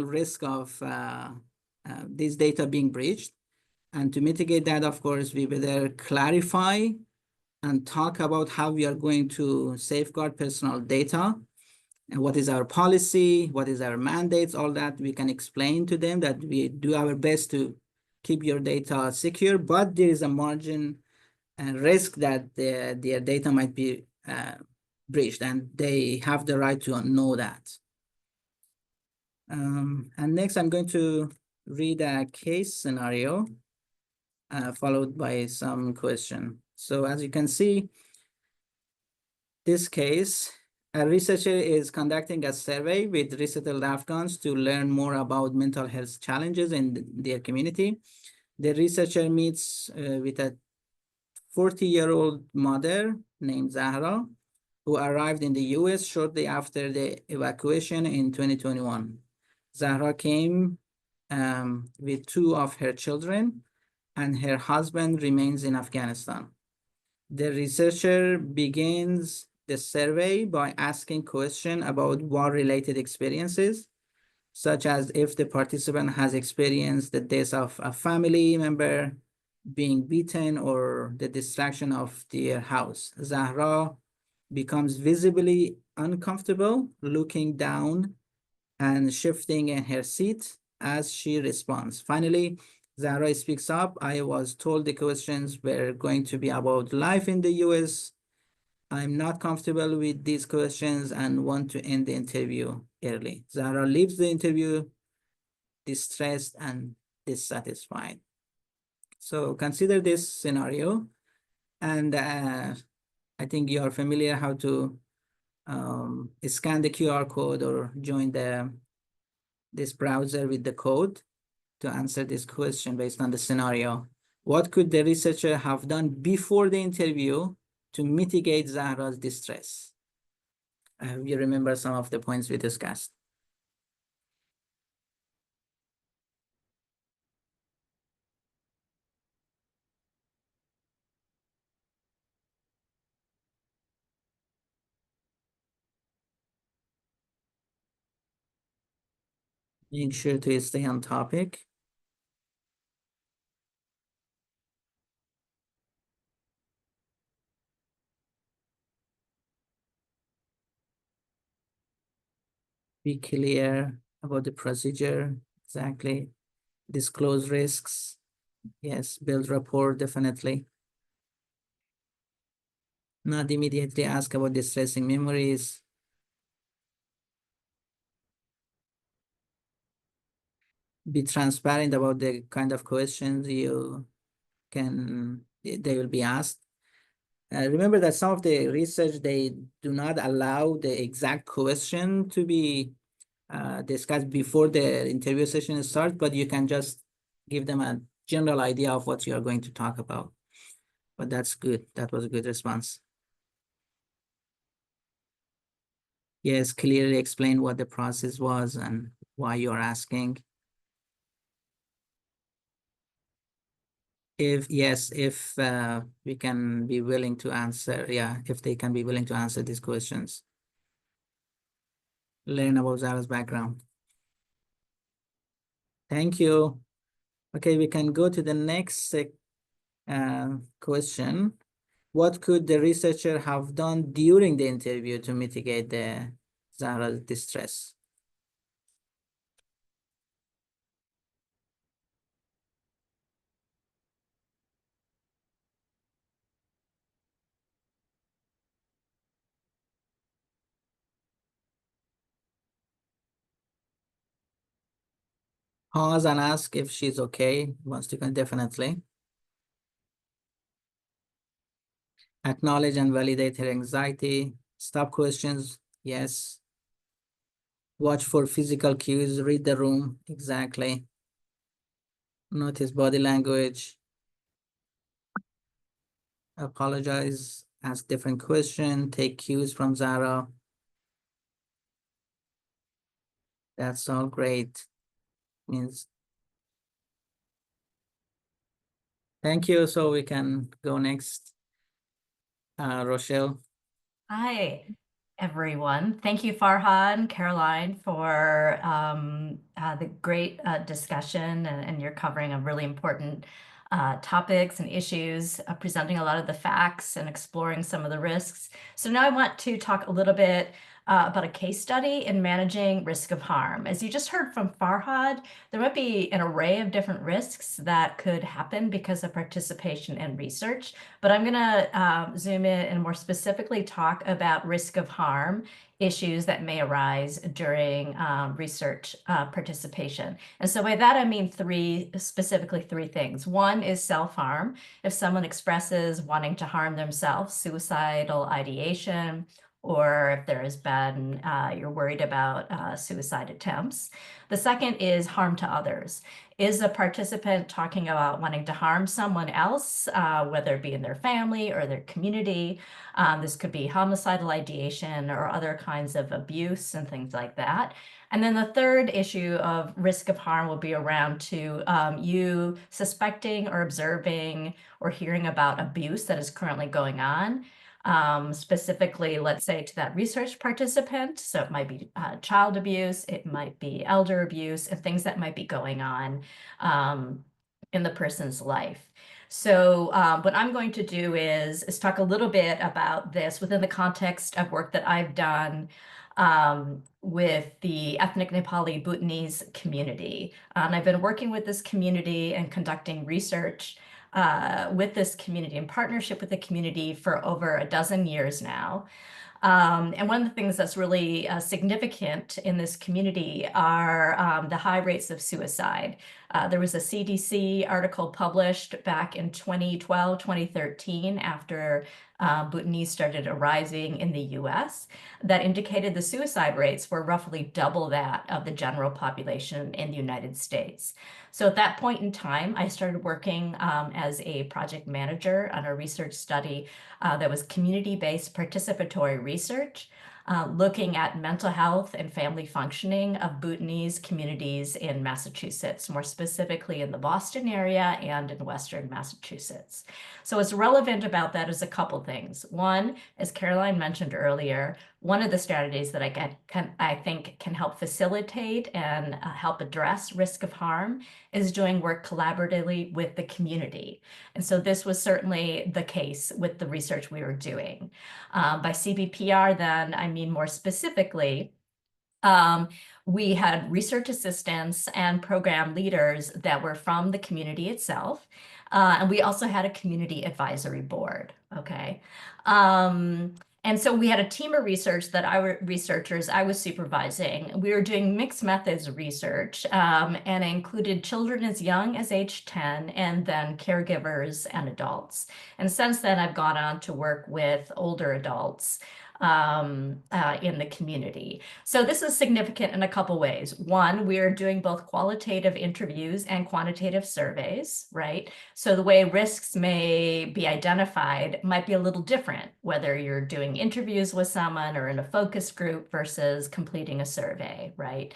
risk of this data being breached. And to mitigate that, of course, we better clarify and talk about how we are going to safeguard personal data and what is our policy, what is our mandates, all that we can explain to them that we do our best to keep your data secure, but there is a margin and risk that their data might be breached, and they have the right to know that. And next, I'm going to read a case scenario followed by some question. So as you can see, this case, a researcher is conducting a survey with resettled Afghans to learn more about mental health challenges in their community. The researcher meets with a 40-year-old mother named Zahra, who arrived in the US shortly after the evacuation in 2021. Zahra came with two of her children, and her husband remains in Afghanistan. The researcher begins the survey by asking questions about war-related experiences, such as if the participant has experienced the death of a family member, being beaten, or the destruction of their house. Zahra becomes visibly uncomfortable, looking down and shifting in her seat as she responds. Finally, Zahra speaks up. I was told the questions were going to be about life in the US. I'm not comfortable with these questions and want to end the interview early. Zahra leaves the interview distressed and dissatisfied. So consider this scenario, and I think you are familiar how to scan the QR code or join this browser with the code to answer this question based on the scenario. What could the researcher have done before the interview to mitigate Zahra's distress? You remember some of the points we discussed. Make sure to stay on topic. Be clear about the procedure, exactly. Disclose risks. Yes, build rapport, definitely. Not immediately ask about distressing memories. Be transparent about the kind of questions they will be asked. Remember that some of the research, they do not allow the exact question to be discussed before the interview session starts, but you can just give them a general idea of what you are going to talk about. But that's good. That was a good response. Yes, clearly explain what the process was and why you're asking. If yes, if we can be willing to answer, yeah, if they can be willing to answer these questions, learn about Zara's background. Thank you. Okay, we can go to the next question. What could the researcher have done during the interview to mitigate the Zara's distress? Pause and ask if she's okay. Wants to definitely. Acknowledge and validate her anxiety. Stop questions. Yes. Watch for physical cues. Read the room. Exactly. Notice body language. Apologize. Ask different question. Take cues from Zara. That's all great. Means thank you. So we can go next. Rochelle. Hi, everyone. Thank you, Farhad and Caroline, for the great discussion, and you're covering a really important topics and issues, presenting a lot of the facts and exploring some of the risks. So now I want to talk a little bit about a case study in managing risk of harm. As you just heard from Farhad, there might be an array of different risks that could happen because of participation in research, but I'm going to zoom in and more specifically talk about risk of harm issues that may arise during research participation. And so by that, I mean specifically three things. One is self-harm. If someone expresses wanting to harm themselves, suicidal ideation, or if there has been, you're worried about suicide attempts. The second is harm to others. Is a participant talking about wanting to harm someone else, whether it be in their family or their community? This could be homicidal ideation or other kinds of abuse and things like that. And then the third issue of risk of harm will be around to you suspecting or observing or hearing about abuse that is currently going on. Specifically, let's say to that research participant. So it might be child abuse, it might be elder abuse, and things that might be going on in the person's life. So what I'm going to do is talk a little bit about this within the context of work that I've done with the ethnic Nepali Bhutanese community. And I've been working with this community and conducting research with this community, in partnership with the community, for over a dozen years now. And one of the things that's really significant in this community are the high rates of suicide. There was a CDC article published back in 2012, 2013, after Bhutanese started arising in the US, that indicated the suicide rates were roughly double that of the general population in the United States. So at that point in time, I started working as a project manager on a research study that was community-based participatory research, looking at mental health and family functioning of Bhutanese communities in Massachusetts, more specifically in the Boston area and in Western Massachusetts. So what's relevant about that is a couple things. One, as Caroline mentioned earlier, one of the strategies that I think can help facilitate and help address risk of harm is doing work collaboratively with the community. And so this was certainly the case with the research we were doing. By CBPR, then, I mean more specifically, we had research assistants and program leaders that were from the community itself. And we also had a community advisory board, okay? And so we had a team of researchers I was supervising. We were doing mixed methods research, and it included children as young as age 10, and then caregivers and adults. And since then, I've gone on to work with older adults in the community. So this is significant in a couple ways. One, we are doing both qualitative interviews and quantitative surveys, right? So the way risks may be identified might be a little different, whether you're doing interviews with someone or in a focus group versus completing a survey, right?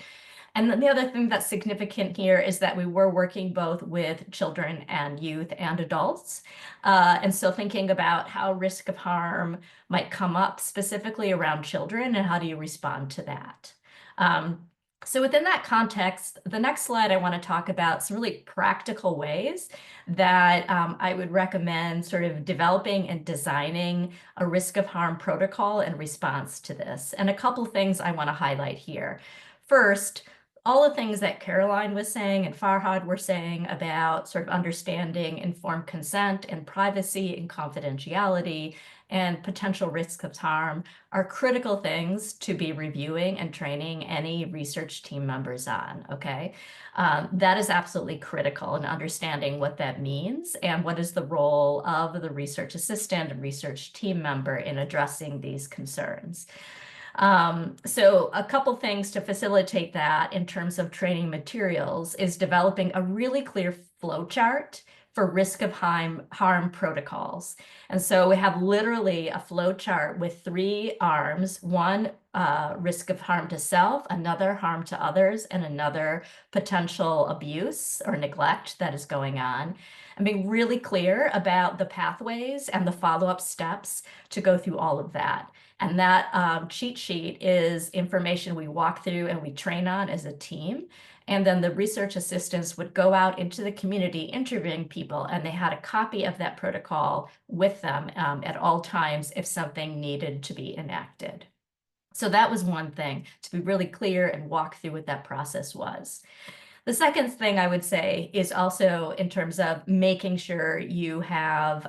And then the other thing that's significant here is that we were working both with children and youth and adults. And so thinking about how risk of harm might come up specifically around children and how do you respond to that. So within that context, the next slide I want to talk about some really practical ways that I would recommend sort of developing and designing a risk of harm protocol in response to this. And a couple things I want to highlight here. First, all the things that Caroline was saying and Farhad were saying about sort of understanding informed consent and privacy and confidentiality and potential risks of harm are critical things to be reviewing and training any research team members on, okay? That is absolutely critical in understanding what that means and what is the role of the research assistant and research team member in addressing these concerns. So a couple things to facilitate that in terms of training materials is developing a really clear flow chart for risk of harm protocols. And so we have literally a flow chart with 3 arms, one risk of harm to self, another harm to others, and another potential abuse or neglect that is going on. And being really clear about the pathways and the follow-up steps to go through all of that. And that cheat sheet is information we walk through and we train on as a team. And then the research assistants would go out into the community interviewing people, and they had a copy of that protocol with them at all times if something needed to be enacted. So that was one thing, to be really clear and walk through what that process was. The second thing I would say is also in terms of making sure you have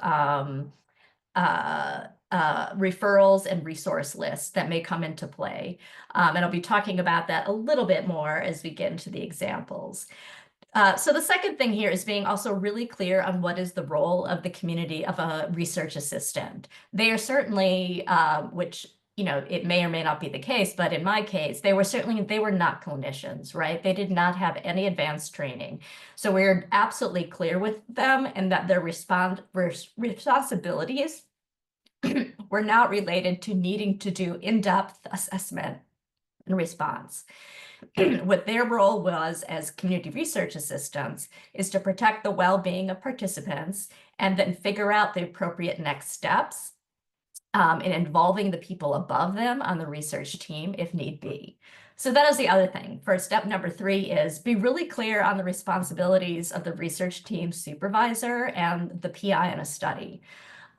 referrals and resource lists that may come into play. And I'll be talking about that a little bit more as we get into the examples. So the second thing here is being also really clear on what is the role of the community of a research assistant. They are certainly, which, you know, it may or may not be the case, but in my case, they were not clinicians, right? They did not have any advanced training. So we're absolutely clear with them and that their responsibilities were not related to needing to do in-depth assessment and response. What their role was as community research assistants is to protect the well-being of participants and then figure out the appropriate next steps in involving the people above them on the research team if need be. So that is the other thing. For step number 3 is be really clear on the responsibilities of the research team supervisor and the PI in a study.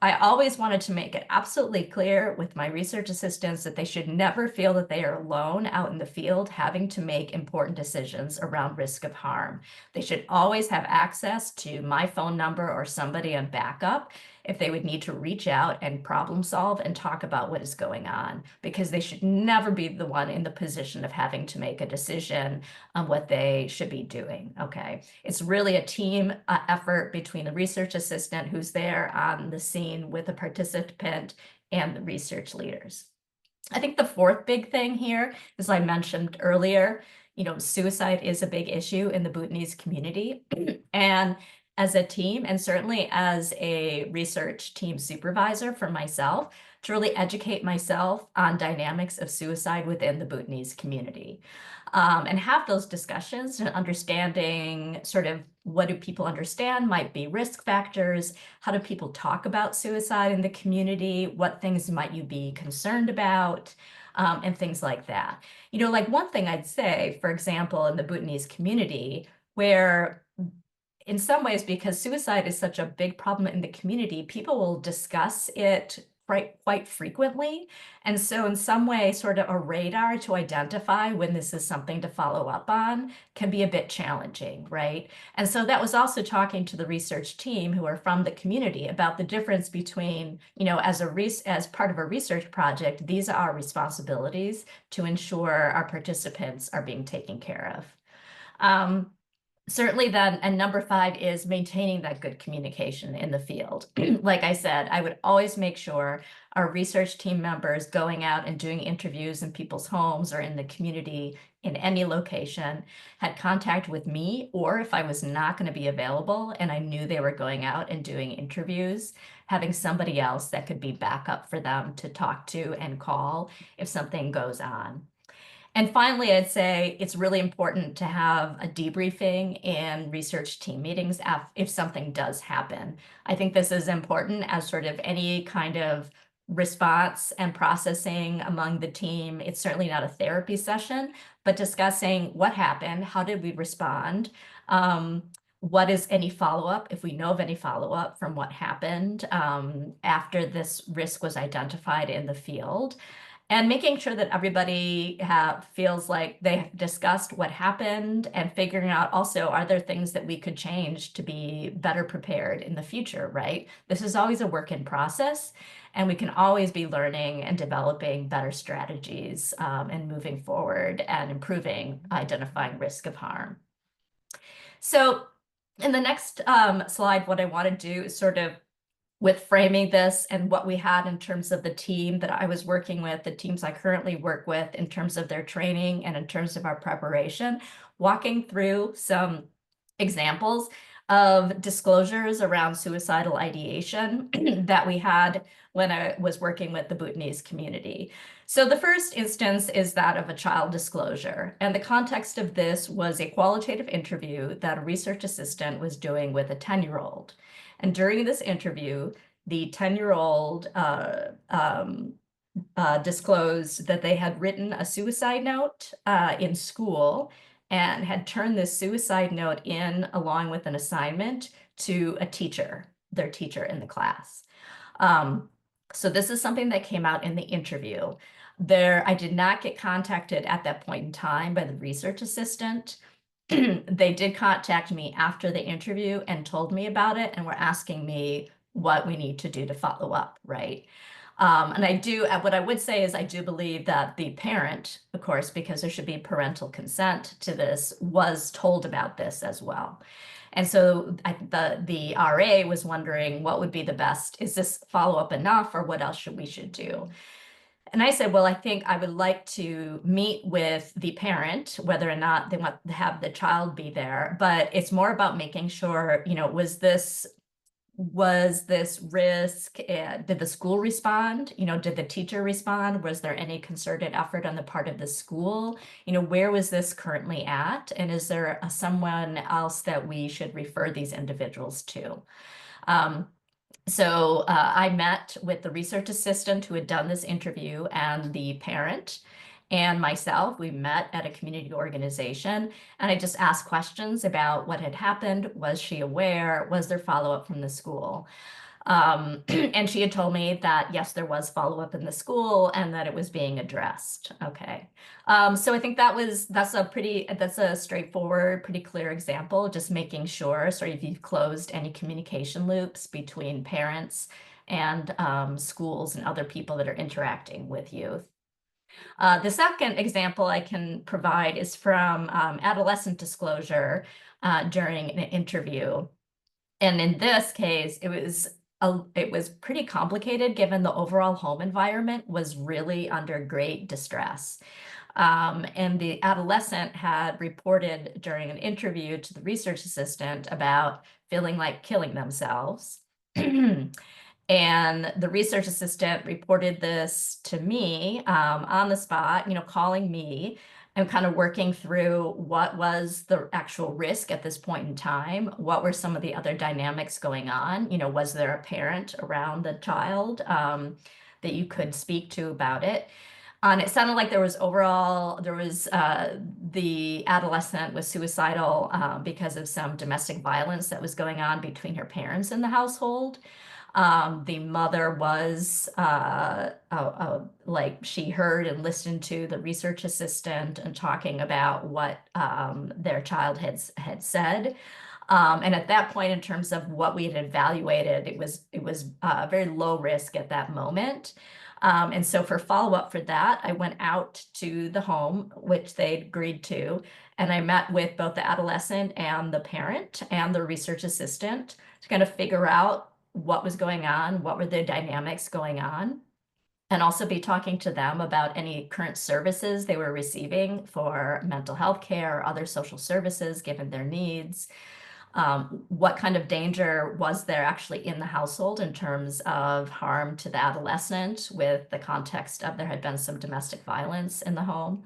I always wanted to make it absolutely clear with my research assistants that they should never feel that they are alone out in the field having to make important decisions around risk of harm. They should always have access to my phone number or somebody on backup if they would need to reach out and problem solve and talk about what is going on, because they should never be the one in the position of having to make a decision on what they should be doing, okay? It's really a team effort between the research assistant who's there on the scene with the participant and the research leaders. I think the fourth big thing here, as I mentioned earlier, you know, suicide is a big issue in the Bhutanese community. And as a team, and certainly as a research team supervisor for myself, to really educate myself on dynamics of suicide within the Bhutanese community. And have those discussions and understanding sort of what do people understand might be risk factors, how do people talk about suicide in the community, what things might you be concerned about, and things like that. You know, like one thing I'd say, for example, in the Bhutanese community, where in some ways, because suicide is such a big problem in the community, people will discuss it quite frequently. And so in some way, sort of a radar to identify when this is something to follow up on can be a bit challenging, right? And so that was also talking to the research team who are from the community about the difference between, you know, as part of a research project, these are our responsibilities to ensure our participants are being taken care of. Certainly then, and number 5 is maintaining that good communication in the field. Like I said, I would always make sure our research team members going out and doing interviews in people's homes or in the community in any location had contact with me, or if I was not going to be available and I knew they were going out and doing interviews, having somebody else that could be backup for them to talk to and call if something goes on. And finally, I'd say it's really important to have a debriefing in research team meetings if something does happen. I think this is important as sort of any kind of response and processing among the team. It's certainly not a therapy session, but discussing what happened, how did we respond, what is any follow-up, if we know of any follow-up from what happened after this risk was identified in the field. And making sure that everybody feels like they have discussed what happened and figuring out also, are there things that we could change to be better prepared in the future, right? This is always a work in process, and we can always be learning and developing better strategies and moving forward and improving identifying risk of harm. So in the next slide, what I want to do is sort of with framing this and what we had in terms of the team that I was working with, the teams I currently work with in terms of their training and in terms of our preparation, walking through some examples of disclosures around suicidal ideation that we had when I was working with the Bhutanese community. So the first instance is that of a child disclosure. And the context of this was a qualitative interview that a research assistant was doing with a 10-year-old. And during this interview, the 10-year-old disclosed that they had written a suicide note in school and had turned this suicide note in along with an assignment to a teacher, their teacher in the class. So this is something that came out in the interview. I did not get contacted at that point in time by the research assistant. They did contact me after the interview and told me about it and were asking me what we need to do to follow up, right? And what I would say is I do believe that the parent, of course, because there should be parental consent to this, was told about this as well. And so the RA was wondering what would be the best, is this follow-up enough or what else should we do? And I said, well, I think I would like to meet with the parent, whether or not they want to have the child be there, but it's more about making sure, was this risk, did the school respond? Did the teacher respond? Was there any concerted effort on the part of the school? Where was this currently at? And is there someone else that we should refer these individuals to? So I met with the research assistant who had done this interview and the parent and myself. We met at a community organization, and I just asked questions about what had happened. Was she aware? Was there follow-up from the school? And she had told me that, yes, there was follow-up in the school and that it was being addressed. Okay. So I think that's a straightforward, pretty clear example, just making sure sort of you've closed any communication loops between parents and schools and other people that are interacting with youth. The second example I can provide is from adolescent disclosure during an interview. And in this case, it was pretty complicated given the overall home environment was really under great distress. And the adolescent had reported during an interview to the research assistant about feeling like killing themselves. And the research assistant reported this to me on the spot, calling me and kind of working through what was the actual risk at this point in time. What were some of the other dynamics going on? Was there a parent around the child that you could speak to about it? And it sounded like the adolescent was suicidal because of some domestic violence that was going on between her parents in the household. The mother was like she heard and listened to the research assistant and talking about what their child had said. And at that point, in terms of what we had evaluated, it was very low risk at that moment. And so for follow-up for that, I went out to the home, which they'd agreed to, and I met with both the adolescent and the parent and the research assistant to kind of figure out what was going on, what were the dynamics going on, and also be talking to them about any current services they were receiving for mental health care or other social services given their needs. What kind of danger was there actually in the household in terms of harm to the adolescent with the context of there had been some domestic violence in the home.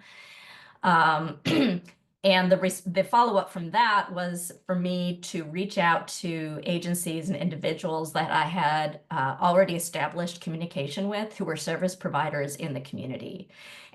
And the follow-up from that was for me to reach out to agencies and individuals that I had already established communication with who were service providers in the community.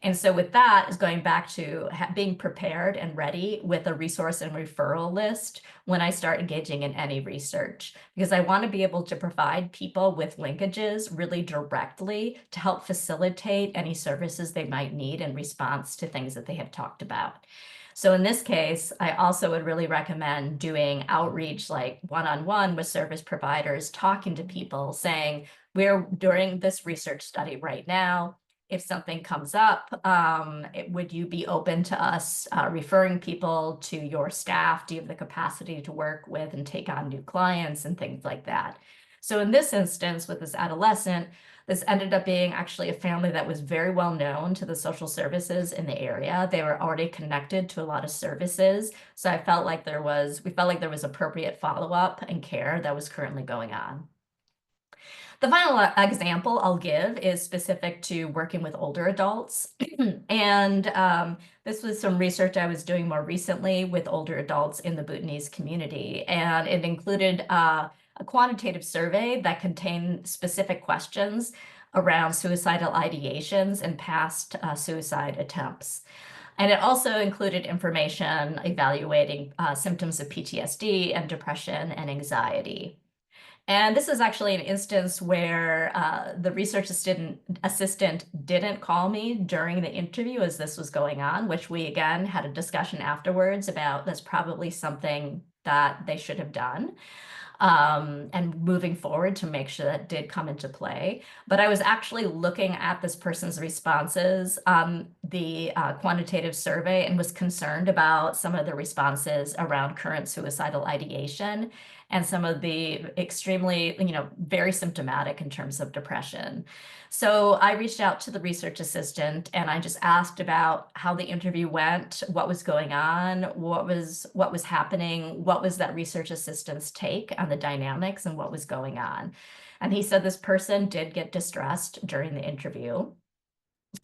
And so with that is going back to being prepared and ready with a resource and referral list when I start engaging in any research, because I want to be able to provide people with linkages really directly to help facilitate any services they might need in response to things that they have talked about. So in this case, I also would really recommend doing outreach like one-on-one with service providers, talking to people saying, we're doing this research study right now. If something comes up, would you be open to us referring people to your staff? Do you have the capacity to work with and take on new clients and things like that? So in this instance, with this adolescent, this ended up being actually a family that was very well known to the social services in the area. They were already connected to a lot of services. So we felt like there was appropriate follow-up and care that was currently going on. The final example I'll give is specific to working with older adults. And this was some research I was doing more recently with older adults in the Bhutanese community. And it included a quantitative survey that contained specific questions around suicidal ideations and past suicide attempts. And it also included information evaluating symptoms of PTSD and depression and anxiety. And this is actually an instance where the research assistant didn't call me during the interview as this was going on, which we again had a discussion afterwards about that's probably something that they should have done. And moving forward to make sure that did come into play. But I was actually looking at this person's responses on the quantitative survey and was concerned about some of the responses around current suicidal ideation and some of the extremely, very symptomatic in terms of depression. So I reached out to the research assistant and I just asked about how the interview went, what was going on, what was happening, what was that research assistant's take on the dynamics and what was going on. And he said this person did get distressed during the interview.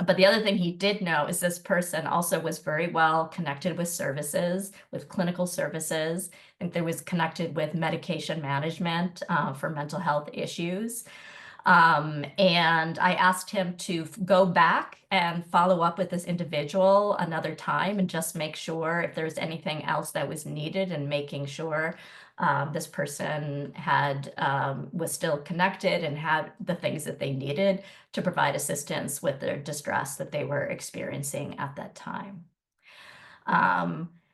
But the other thing he did know is this person also was very well connected with services, with clinical services. I think they was connected with medication management for mental health issues. And I asked him to go back and follow up with this individual another time and just make sure if there's anything else that was needed and making sure this person was still connected and had the things that they needed to provide assistance with their distress that they were experiencing at that time.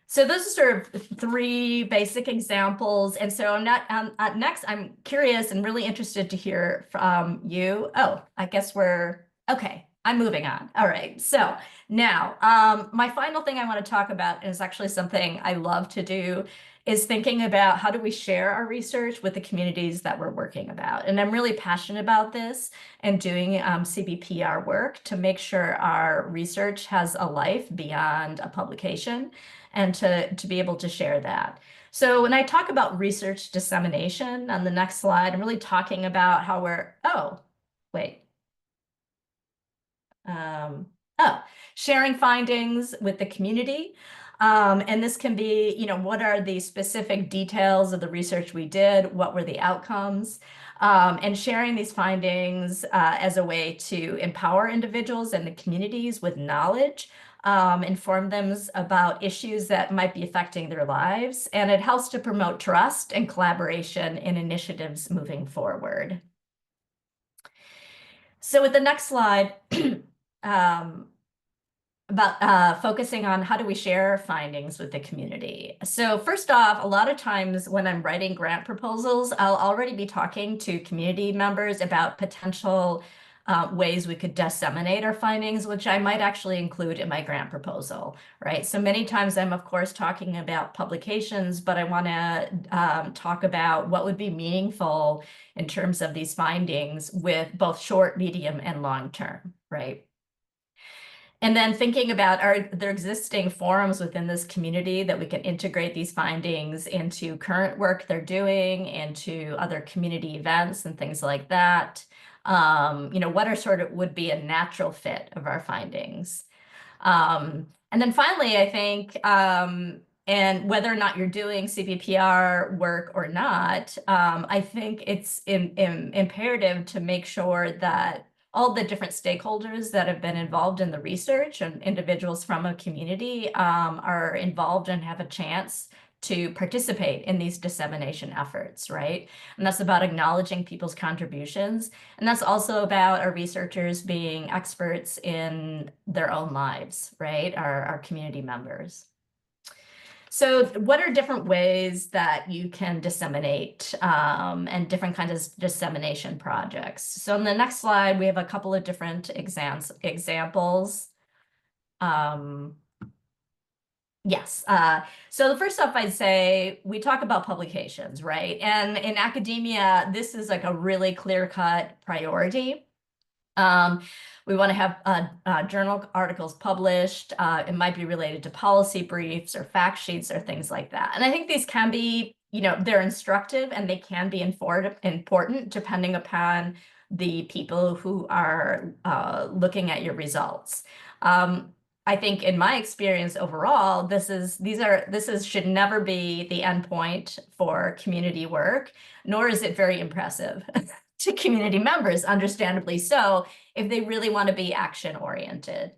So those are sort of three basic examples. And so next, I'm curious and really interested to hear from you. Oh, I guess okay. I'm moving on. All right. So now my final thing I want to talk about is actually something I love to do is thinking about how do we share our research with the communities that we're working about. And I'm really passionate about this and doing CBPR work to make sure our research has a life beyond a publication and to be able to share that. So when I talk about research dissemination on the next slide, I'm really talking about how sharing findings with the community. And this can be, what are the specific details of the research we did? What were the outcomes? And sharing these findings as a way to empower individuals and the communities with knowledge, inform them about issues that might be affecting their lives. And it helps to promote trust and collaboration in initiatives moving forward. So with the next slide, about focusing on how do we share findings with the community. So first off, a lot of times when I'm writing grant proposals, I'll already be talking to community members about potential ways we could disseminate our findings, which I might actually include in my grant proposal, right? So many times I'm, of course, talking about publications, but I want to talk about what would be meaningful in terms of these findings with both short, medium, and long term, right? And then thinking about, are there existing forums within this community that we can integrate these findings into current work they're doing, into other community events and things like that? What are would be a natural fit of our findings? And then finally, I think, and whether or not you're doing CVPR work or not, I think it's imperative to make sure that all the different stakeholders that have been involved in the research and individuals from a community are involved and have a chance to participate in these dissemination efforts, right? And that's about acknowledging people's contributions. And that's also about our researchers being experts in their own lives, right? Our community members. So what are different ways that you can disseminate and different kinds of dissemination projects? So on the next slide, we have a couple of different examples. Yes. So the first off, I'd say we talk about publications, right? And in academia, this is like a really clear-cut priority. We want to have journal articles published. It might be related to policy briefs or fact sheets or things like that. And I think these can be, they're instructive and they can be important depending upon the people who are looking at your results. I think in my experience overall, this should never be the endpoint for community work, nor is it very impressive to community members, understandably so, if they really want to be action oriented.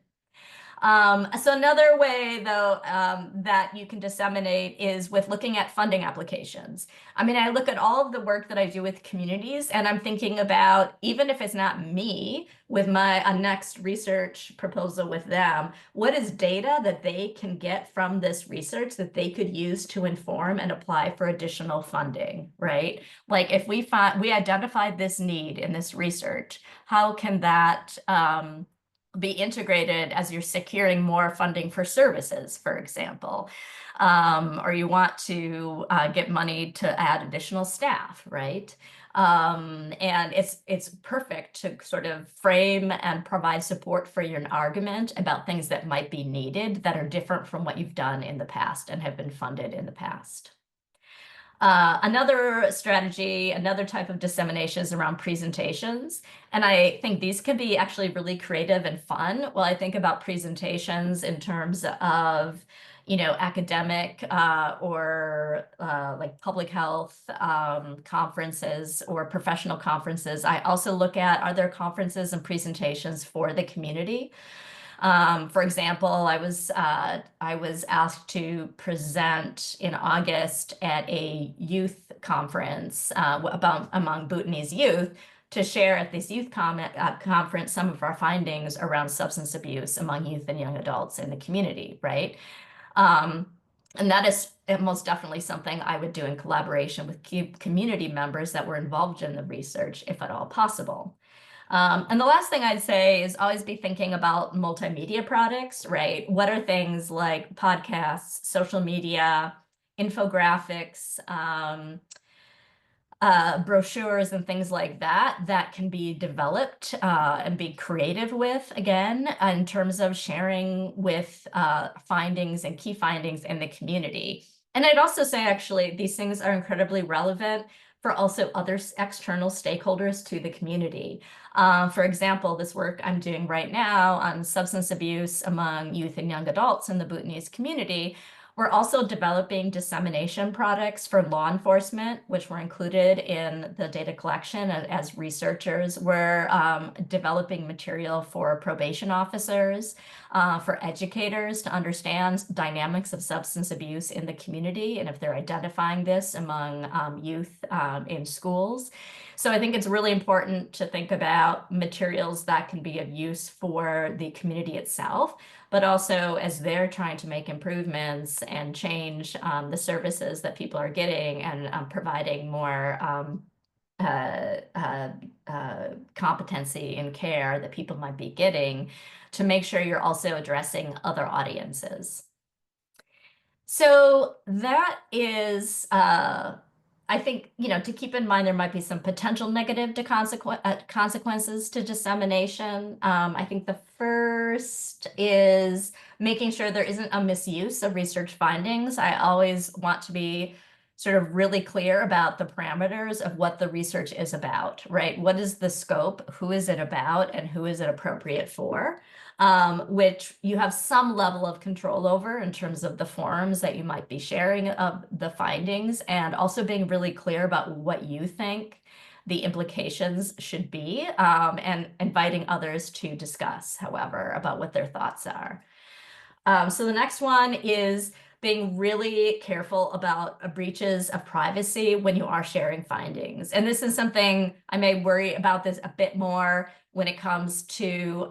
So another way, though, that you can disseminate is with looking at funding applications. I mean, I look at all of the work that I do with communities, and I'm thinking about, even if it's not me, with my next research proposal with them, what is data that they can get from this research that they could use to inform and apply for additional funding, right? Like if we identified this need in this research, how can that be integrated as you're securing more funding for services, for example, or you want to get money to add additional staff, right? And it's perfect to sort of frame and provide support for your argument about things that might be needed that are different from what you've done in the past and have been funded in the past. Another strategy, another type of dissemination is around presentations. And I think these can be actually really creative and fun. Well, I think about presentations in terms of, academic or like public health conferences or professional conferences. I also look at, are there conferences and presentations for the community? For example, I was asked to present in August at a youth conference among Bhutanese youth to share at this youth conference some of our findings around substance abuse among youth and young adults in the community, right? And that is most definitely something I would do in collaboration with community members that were involved in the research, if at all possible. And the last thing I'd say is always be thinking about multimedia products, right? What are things like podcasts, social media, infographics, brochures and things like that can be developed and be creative with, again, in terms of sharing with findings and key findings in the community. And I'd also say, actually, these things are incredibly relevant for also other external stakeholders to the community. For example, this work I'm doing right now on substance abuse among youth and young adults in the Bhutanese community, we're also developing dissemination products for law enforcement, which were included in the data collection as researchers. We're developing material for probation officers, for educators to understand dynamics of substance abuse in the community, and if they're identifying this among youth in schools. So I think it's really important to think about materials that can be of use for the community itself, but also as they're trying to make improvements and change the services that people are getting and providing more competency in care that people might be getting, to make sure you're also addressing other audiences. So that is, I think, to keep in mind, there might be some potential negative consequences to dissemination. I think the first is making sure there isn't a misuse of research findings. I always want to be sort of really clear about the parameters of what the research is about, right? What is the scope? Who is it about? And who is it appropriate for? Which you have some level of control over in terms of the forums that you might be sharing of the findings, and also being really clear about what you think the implications should be, and inviting others to discuss, however, about what their thoughts are. So the next one is being really careful about breaches of privacy when you are sharing findings. And this is something I may worry about this a bit more when it comes to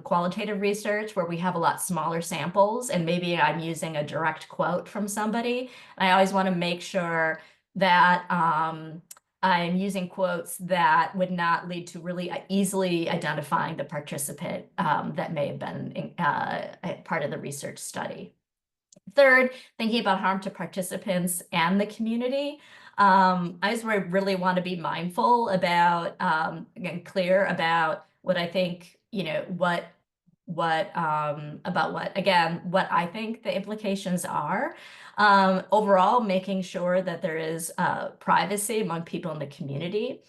qualitative research, where we have a lot smaller samples and maybe I'm using a direct quote from somebody. I always want to make sure that I'm using quotes that would not lead to really easily identifying the participant that may have been part of the research study. Third, thinking about harm to participants and the community. I just really want to be mindful about, again, clear about what I think, what I think the implications are. Overall, making sure that there is privacy among people in the community.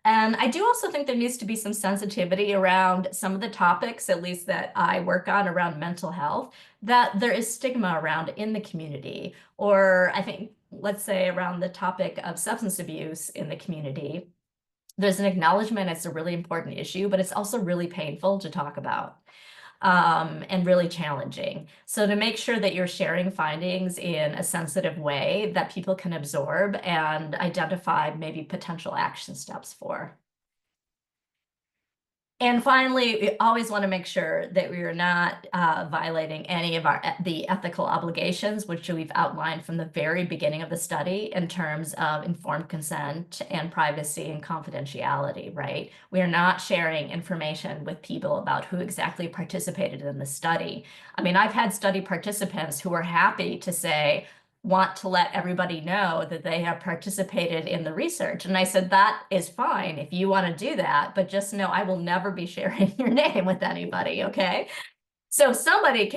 And I do also think there needs to be some sensitivity around some of the topics, at least that I work on around mental health, that there is stigma around in the community. Or I think, let's say, around the topic of substance abuse in the community, there's an acknowledgement it's a really important issue, but it's also really painful to talk about. And really challenging. So to make sure that you're sharing findings in a sensitive way that people can absorb and identify maybe potential action steps for. And finally, we always want to make sure that we are not violating any of the ethical obligations, which we've outlined from the very beginning of the study in terms of informed consent and privacy and confidentiality, right? We are not sharing information with people about who exactly participated in the study. I mean, I've had study participants who are happy to say, want to let everybody know that they have participated in the research. And I said, that is fine if you want to do that, but just know I will never be sharing your name with anybody, okay? So if somebody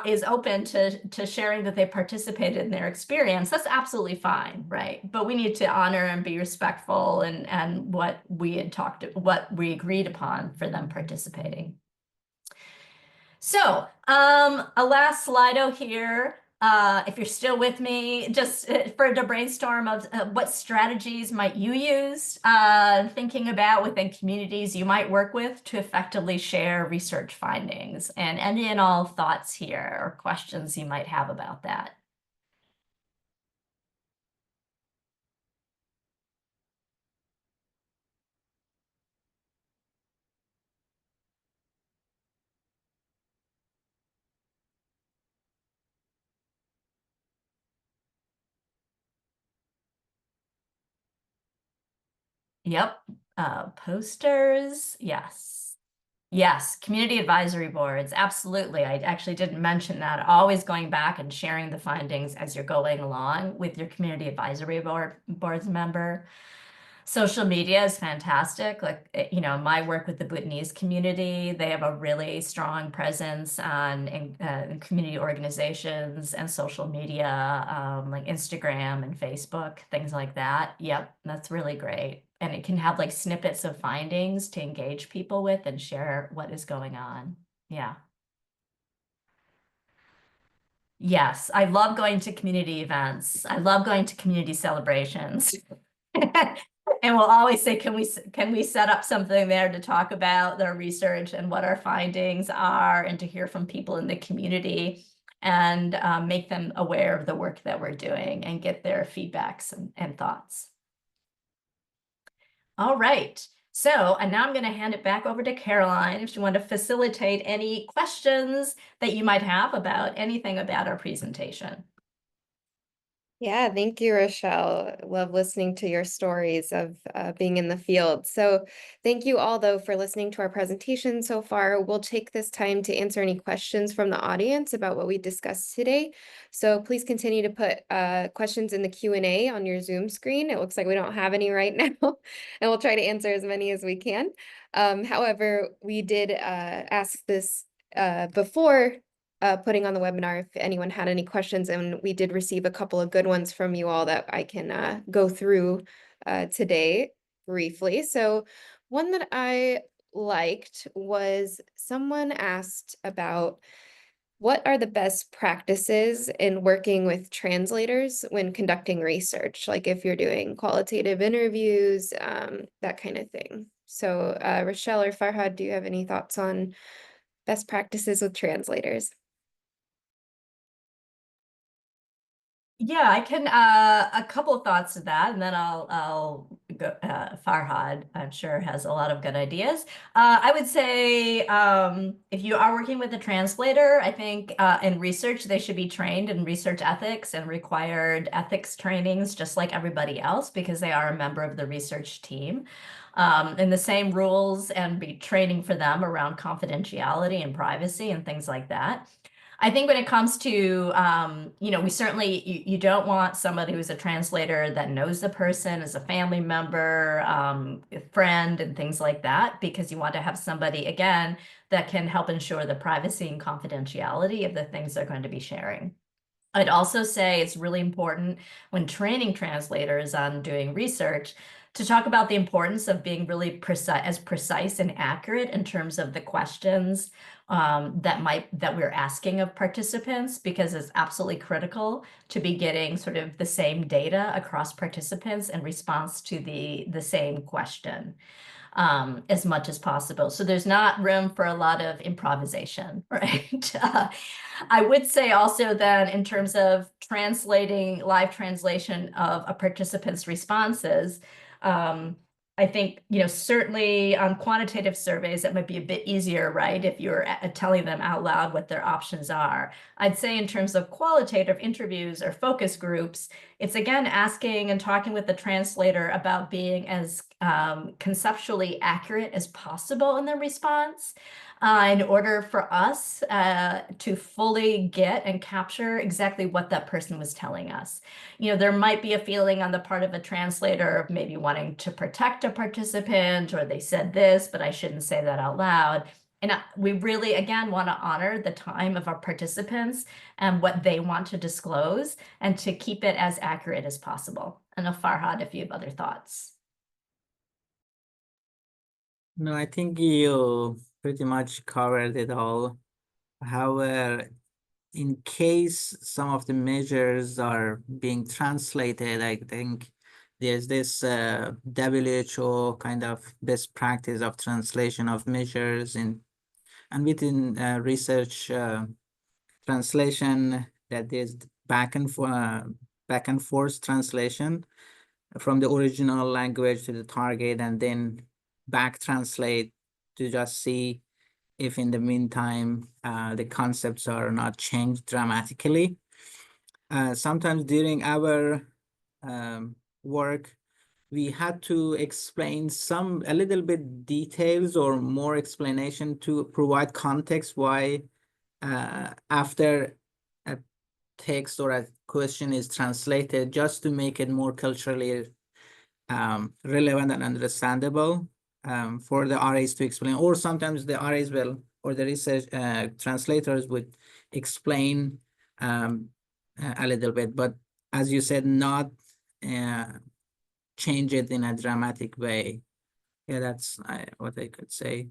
is open to sharing that they participated in their experience, that's absolutely fine, right? But we need to honor and be respectful and what we agreed upon for them participating. So a last Slido here. If you're still with me, just for the brainstorm of what strategies might you use thinking about within communities you might work with to effectively share research findings, and any and all thoughts here or questions you might have about that. Yep. Posters. Yes. Yes. Community advisory boards. Absolutely. I actually didn't mention that. Always going back and sharing the findings as you're going along with your community advisory board's member. Social media is fantastic. Like, my work with the Bhutanese community, they have a really strong presence in community organizations and social media, like Instagram and Facebook, things like that. Yep, that's really great. And it can have like snippets of findings to engage people with and share what is going on. Yeah. Yes, I love going to community events. I love going to community celebrations. And we'll always say, can we set up something there to talk about their research and what our findings are, and to hear from people in the community and make them aware of the work that we're doing and get their feedbacks and thoughts. All right. So, and now I'm going to hand it back over to Caroline if you want to facilitate any questions that you might have about anything about our presentation. Yeah, thank you, Rochelle. Love listening to your stories of being in the field. So thank you all, though, for listening to our presentation so far. We'll take this time to answer any questions from the audience about what we discussed today. So please continue to put questions in the Q&A on your Zoom screen. It looks like we don't have any right now, and we'll try to answer as many as we can. However, we did ask this before putting on the webinar if anyone had any questions, and we did receive a couple of good ones from you all that I can go through today briefly. So one that I liked was someone asked about what are the best practices in working with translators when conducting research, like if you're doing qualitative interviews, that kind of thing. So Rochelle or Farhad, do you have any thoughts on best practices with translators? Yeah, I can a couple of thoughts to that, and then I'll go. Farhad, I'm sure, has a lot of good ideas. I would say if you are working with a translator, I think in research they should be trained in research ethics and required ethics trainings, just like everybody else, because they are a member of the research team. And the same rules and be training for them around confidentiality and privacy and things like that. I think when it comes to, we certainly, you don't want somebody who's a translator that knows the person as a family member, a friend, and things like that, because you want to have somebody, again, that can help ensure the privacy and confidentiality of the things they're going to be sharing. I'd also say it's really important when training translators on doing research to talk about the importance of being really precise and accurate in terms of the questions that we're asking of participants, because it's absolutely critical to be getting sort of the same data across participants in response to the same question as much as possible. So there's not room for a lot of improvisation, right? I would say also then in terms of translating live translation of a participant's responses, I think, certainly on quantitative surveys, that might be a bit easier, right? If you're telling them out loud what their options are. I'd say in terms of qualitative interviews or focus groups, it's again asking and talking with the translator about being as conceptually accurate as possible in their response. In order for us to fully get and capture exactly what that person was telling us. There might be a feeling on the part of a translator of maybe wanting to protect a participant, or they said this, but I shouldn't say that out loud. And we really, again, want to honor the time of our participants and what they want to disclose, and to keep it as accurate as possible. And Farhad, if you have other thoughts. No, I think you pretty much covered it all. However, in case some of the measures are being translated, I think there's this WHO kind of best practice of translation of measures and within research translation, that is back and forth translation from the original language to the target, and then back translate to just see if in the meantime the concepts are not changed dramatically. Sometimes during our work, we had to explain a little bit details or more explanation to provide context why after a text or a question is translated, just to make it more culturally relevant and understandable for the RAs to explain. Or sometimes the RAs will, or the research translators would explain a little bit, but as you said, not change it in a dramatic way. Yeah, that's what I could say.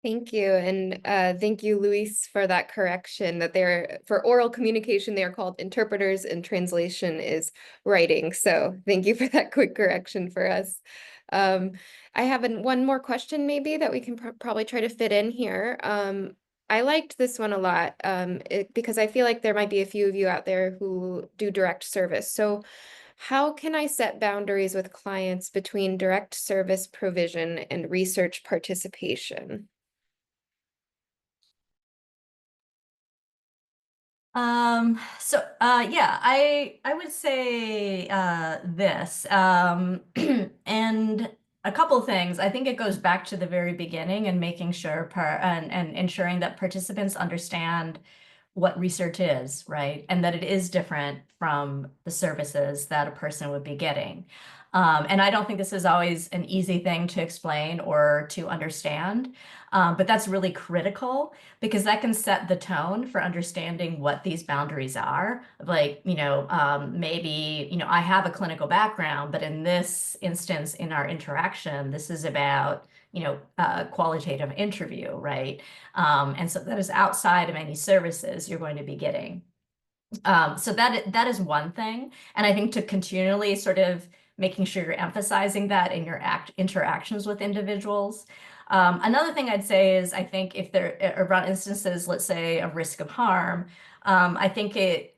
Thank you. And thank you, Luis, for that correction, that for oral communication, they are called interpreters and translation is writing. So thank you for that quick correction for us. I have one more question maybe that we can probably try to fit in here. I liked this one a lot because I feel like there might be a few of you out there who do direct service. So how can I set boundaries with clients between direct service provision and research participation? Yeah, I would say this and a couple things. I think it goes back to the very beginning and making sure and ensuring that participants understand what research is, right? And that it is different from the services that a person would be getting. And I don't think this is always an easy thing to explain or to understand. But that's really critical because that can set the tone for understanding what these boundaries are. Like, maybe, I have a clinical background, but in this instance, in our interaction, this is about, qualitative interview, right? And so that is outside of any services you're going to be getting. So that is one thing. And I think to continually sort of making sure you're emphasizing that in your interactions with individuals. Another thing I'd say is I think if there around instances, let's say, of risk of harm, I think it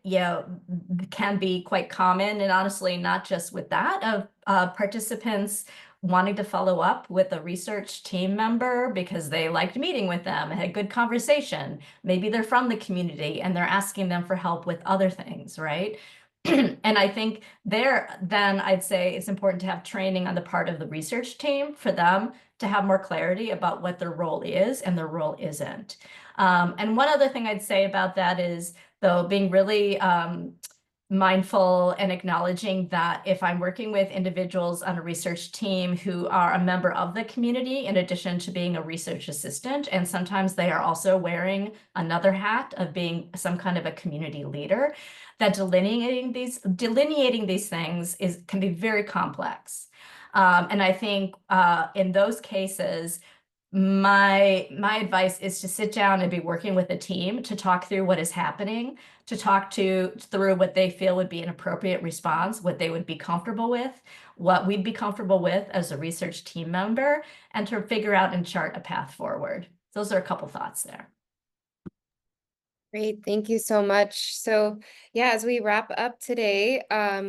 can be quite common, and honestly, not just with that, of participants wanting to follow up with a research team member because they liked meeting with them and had good conversation. Maybe they're from the community and they're asking them for help with other things, right? And I think then I'd say it's important to have training on the part of the research team for them to have more clarity about what their role is and their role isn't. And one other thing I'd say about that is, though, being really mindful and acknowledging that if I'm working with individuals on a research team who are a member of the community, in addition to being a research assistant, and sometimes they are also wearing another hat of being some kind of a community leader, that delineating these things can be very complex. And I think in those cases, my advice is to sit down and be working with a team to talk through what is happening, to talk through what they feel would be an appropriate response, what they would be comfortable with, what we'd be comfortable with as a research team member, and to figure out and chart a path forward. Those are a couple thoughts there. Great, thank you so much. So yeah, as we wrap up today,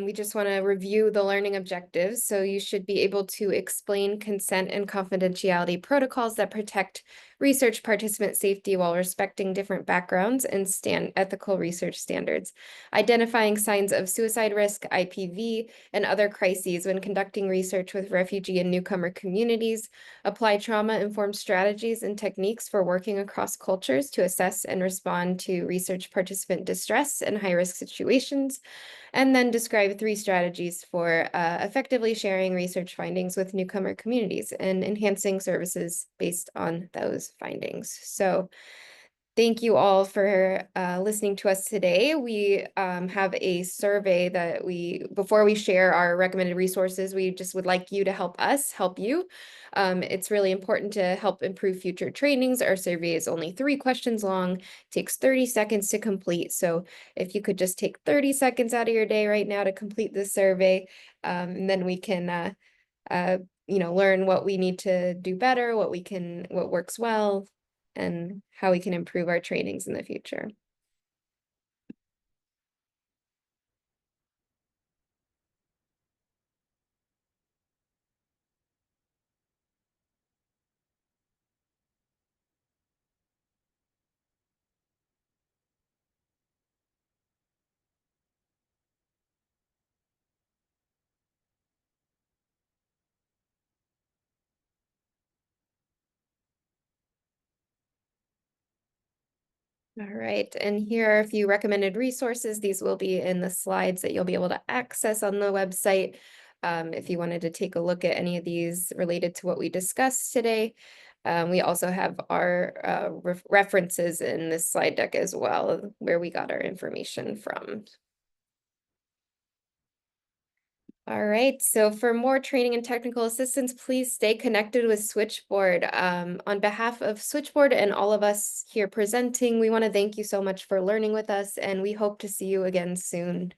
we just want to review the learning objectives. So you should be able to explain consent and confidentiality protocols that protect research participant safety while respecting different backgrounds and ethical research standards, identifying signs of suicide risk, IPV, and other crises when conducting research with refugee and newcomer communities, apply trauma-informed strategies and techniques for working across cultures to assess and respond to research participant distress and high-risk situations, and then describe 3 strategies for effectively sharing research findings with newcomer communities and enhancing services based on those findings. So thank you all for listening to us today. We have a survey that before we share our recommended resources, we just would like you to help us help you. It's really important to help improve future trainings. Our survey is only 3 questions long, takes 30 seconds to complete. So if you could just take 30 seconds out of your day right now to complete this survey, and then we can learn what we need to do better, what works well, and how we can improve our trainings in the future. All right, and here are a few recommended resources. These will be in the slides that you'll be able to access on the website. If you wanted to take a look at any of these related to what we discussed today. We also have our references in this slide deck as well, where we got our information from. All right, so for more training and technical assistance, please stay connected with Switchboard. On behalf of Switchboard and all of us here presenting, we want to thank you so much for learning with us, and we hope to see you again soon.